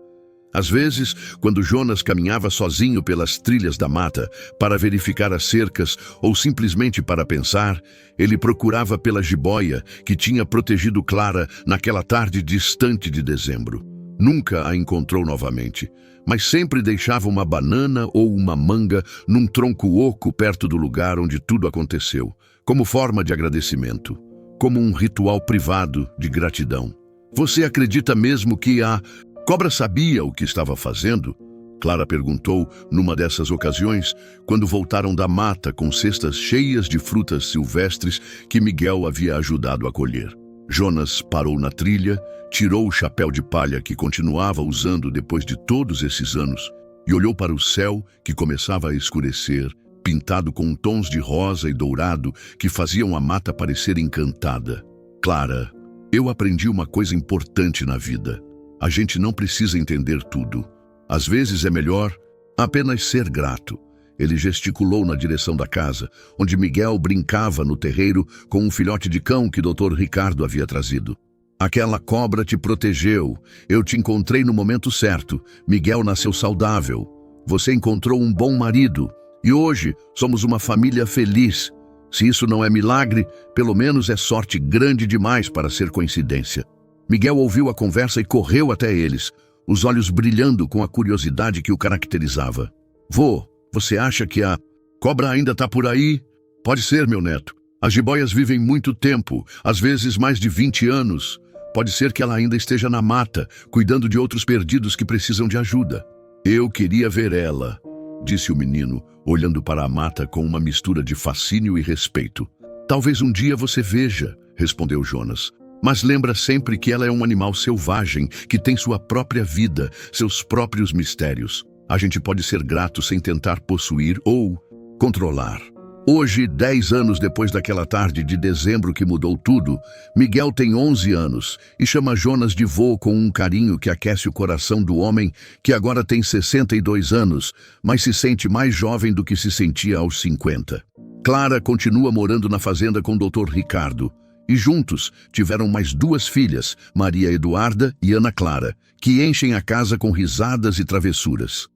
Às vezes, quando Jonas caminhava sozinho pelas trilhas da mata para verificar as cercas ou simplesmente para pensar, ele procurava pela jiboia que tinha protegido Clara naquela tarde distante de dezembro. Nunca a encontrou novamente, mas sempre deixava uma banana ou uma manga num tronco oco perto do lugar onde tudo aconteceu, como forma de agradecimento, como um ritual privado de gratidão. "Você acredita mesmo que a cobra sabia o que estava fazendo?" Clara perguntou numa dessas ocasiões, quando voltaram da mata com cestas cheias de frutas silvestres que Miguel havia ajudado a colher. Jonas parou na trilha, tirou o chapéu de palha que continuava usando depois de todos esses anos e olhou para o céu que começava a escurecer, pintado com tons de rosa e dourado que faziam a mata parecer encantada. "Clara, eu aprendi uma coisa importante na vida. A gente não precisa entender tudo. Às vezes é melhor apenas ser grato." Ele gesticulou na direção da casa, onde Miguel brincava no terreiro com um filhote de cão que Dr. Ricardo havia trazido. "Aquela cobra te protegeu. Eu te encontrei no momento certo. Miguel nasceu saudável. Você encontrou um bom marido. E hoje somos uma família feliz. Se isso não é milagre, pelo menos é sorte grande demais para ser coincidência." Miguel ouviu a conversa e correu até eles, os olhos brilhando com a curiosidade que o caracterizava. "Vô, você acha que a cobra ainda está por aí?" "Pode ser, meu neto. As jiboias vivem muito tempo, às vezes mais de 20 anos. Pode ser que ela ainda esteja na mata, cuidando de outros perdidos que precisam de ajuda." "Eu queria ver ela", disse o menino, olhando para a mata com uma mistura de fascínio e respeito. "Talvez um dia você veja", respondeu Jonas. "Mas lembra sempre que ela é um animal selvagem, que tem sua própria vida, seus próprios mistérios. A gente pode ser grato sem tentar possuir ou controlar." Hoje, 10 anos depois daquela tarde de dezembro que mudou tudo, Miguel tem 11 anos e chama Jonas de vô com um carinho que aquece o coração do homem que agora tem 62 anos, mas se sente mais jovem do que se sentia aos 50. Clara continua morando na fazenda com o Dr. Ricardo. E juntos tiveram mais 2 filhas, Maria Eduarda e Ana Clara, que enchem a casa com risadas e travessuras.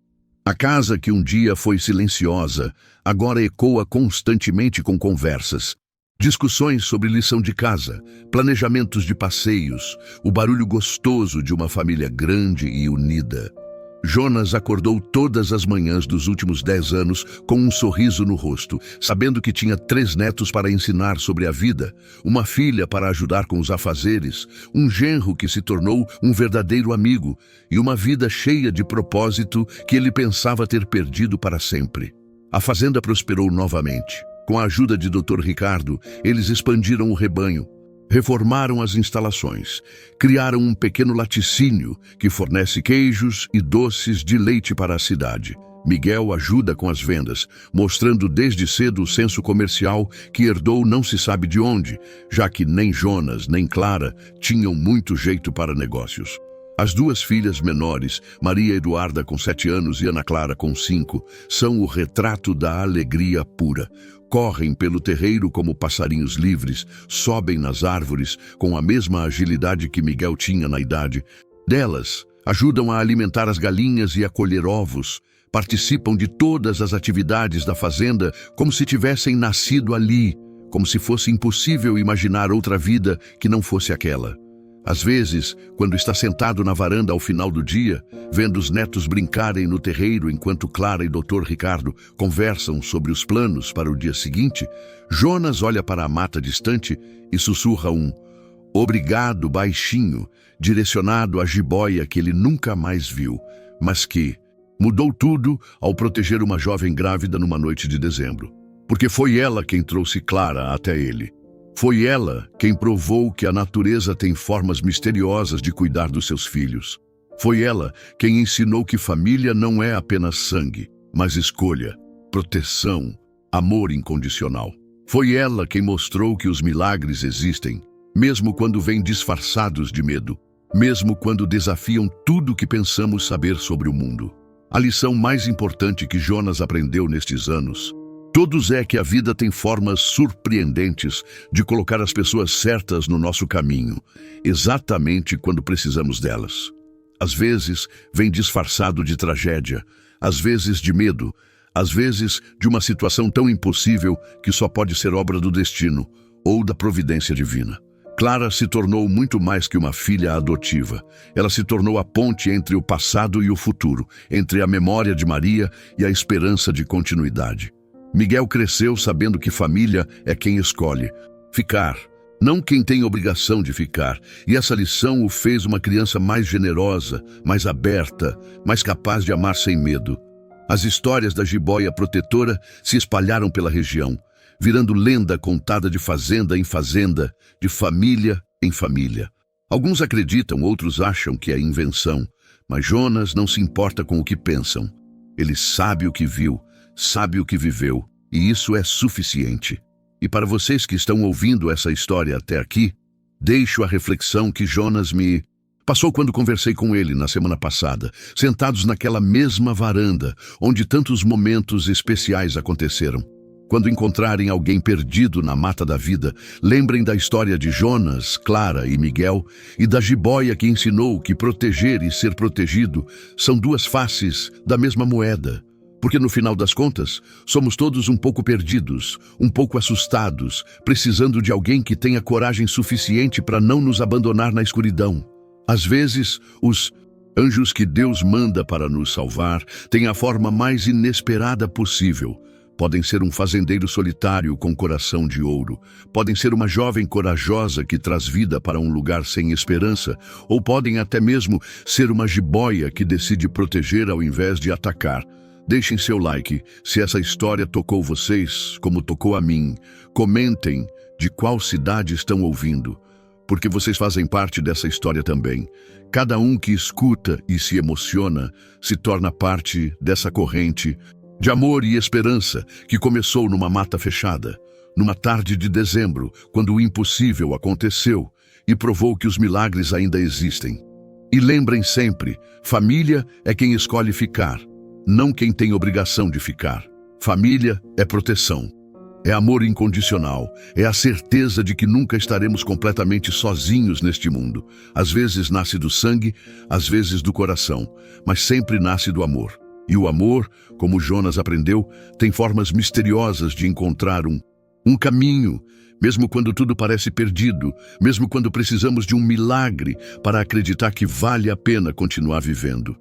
A casa que um dia foi silenciosa, agora ecoa constantemente com conversas, discussões sobre lição de casa, planejamentos de passeios, o barulho gostoso de uma família grande e unida. Jonas acordou todas as manhãs dos últimos 10 anos com um sorriso no rosto, sabendo que tinha 3 netos para ensinar sobre a vida, uma filha para ajudar com os afazeres, um genro que se tornou um verdadeiro amigo e uma vida cheia de propósito que ele pensava ter perdido para sempre. A fazenda prosperou novamente. Com a ajuda de Dr. Ricardo, eles expandiram o rebanho, reformaram as instalações, criaram um pequeno laticínio que fornece queijos e doces de leite para a cidade. Miguel ajuda com as vendas, mostrando desde cedo o senso comercial que herdou não se sabe de onde, já que nem Jonas nem Clara tinham muito jeito para negócios. As duas filhas menores, Maria Eduarda com 7 anos e Ana Clara com 5, são o retrato da alegria pura. Correm pelo terreiro como passarinhos livres, sobem nas árvores com a mesma agilidade que Miguel tinha na idade delas, ajudam a alimentar as galinhas e a colher ovos, participam de todas as atividades da fazenda como se tivessem nascido ali, como se fosse impossível imaginar outra vida que não fosse aquela. Às vezes, quando está sentado na varanda ao final do dia, vendo os netos brincarem no terreiro enquanto Clara e Dr. Ricardo conversam sobre os planos para o dia seguinte, Jonas olha para a mata distante e sussurra um "obrigado" baixinho, direcionado à jiboia que ele nunca mais viu, mas que mudou tudo ao proteger uma jovem grávida numa noite de dezembro. Porque foi ela quem trouxe Clara até ele. Foi ela quem provou que a natureza tem formas misteriosas de cuidar dos seus filhos. Foi ela quem ensinou que família não é apenas sangue, mas escolha, proteção, amor incondicional. Foi ela quem mostrou que os milagres existem, mesmo quando vêm disfarçados de medo, mesmo quando desafiam tudo que pensamos saber sobre o mundo. A lição mais importante que Jonas aprendeu nestes anos todos é que a vida tem formas surpreendentes de colocar as pessoas certas no nosso caminho, exatamente quando precisamos delas. Às vezes, vem disfarçado de tragédia, às vezes de medo, às vezes de uma situação tão impossível que só pode ser obra do destino ou da providência divina. Clara se tornou muito mais que uma filha adotiva. Ela se tornou a ponte entre o passado e o futuro, entre a memória de Maria e a esperança de continuidade. Miguel cresceu sabendo que família é quem escolhe ficar, não quem tem obrigação de ficar, e essa lição o fez uma criança mais generosa, mais aberta, mais capaz de amar sem medo. As histórias da jiboia protetora se espalharam pela região, virando lenda contada de fazenda em fazenda, de família em família. Alguns acreditam, outros acham que é invenção, mas Jonas não se importa com o que pensam. Ele sabe o que viu, sabe o que viveu, e isso é suficiente. E para vocês que estão ouvindo essa história até aqui, deixo a reflexão que Jonas me passou quando conversei com ele na semana passada, sentados naquela mesma varanda, onde tantos momentos especiais aconteceram. Quando encontrarem alguém perdido na mata da vida, lembrem da história de Jonas, Clara e Miguel e da jiboia que ensinou que proteger e ser protegido são duas faces da mesma moeda. Porque no final das contas, somos todos um pouco perdidos, um pouco assustados, precisando de alguém que tenha coragem suficiente para não nos abandonar na escuridão. Às vezes, os anjos que Deus manda para nos salvar têm a forma mais inesperada possível. Podem ser um fazendeiro solitário com coração de ouro, podem ser uma jovem corajosa que traz vida para um lugar sem esperança, ou podem até mesmo ser uma jiboia que decide proteger ao invés de atacar. Deixem seu like se essa história tocou vocês como tocou a mim. Comentem de qual cidade estão ouvindo, porque vocês fazem parte dessa história também. Cada um que escuta e se emociona se torna parte dessa corrente de amor e esperança que começou numa mata fechada, numa tarde de dezembro, quando o impossível aconteceu e provou que os milagres ainda existem. E lembrem sempre, família é quem escolhe ficar, não quem tem obrigação de ficar. Família é proteção, é amor incondicional, é a certeza de que nunca estaremos completamente sozinhos neste mundo. Às vezes nasce do sangue, às vezes do coração, mas sempre nasce do amor. E o amor, como Jonas aprendeu, tem formas misteriosas de encontrar um caminho, mesmo quando tudo parece perdido, mesmo quando precisamos de um milagre para acreditar que vale a pena continuar vivendo.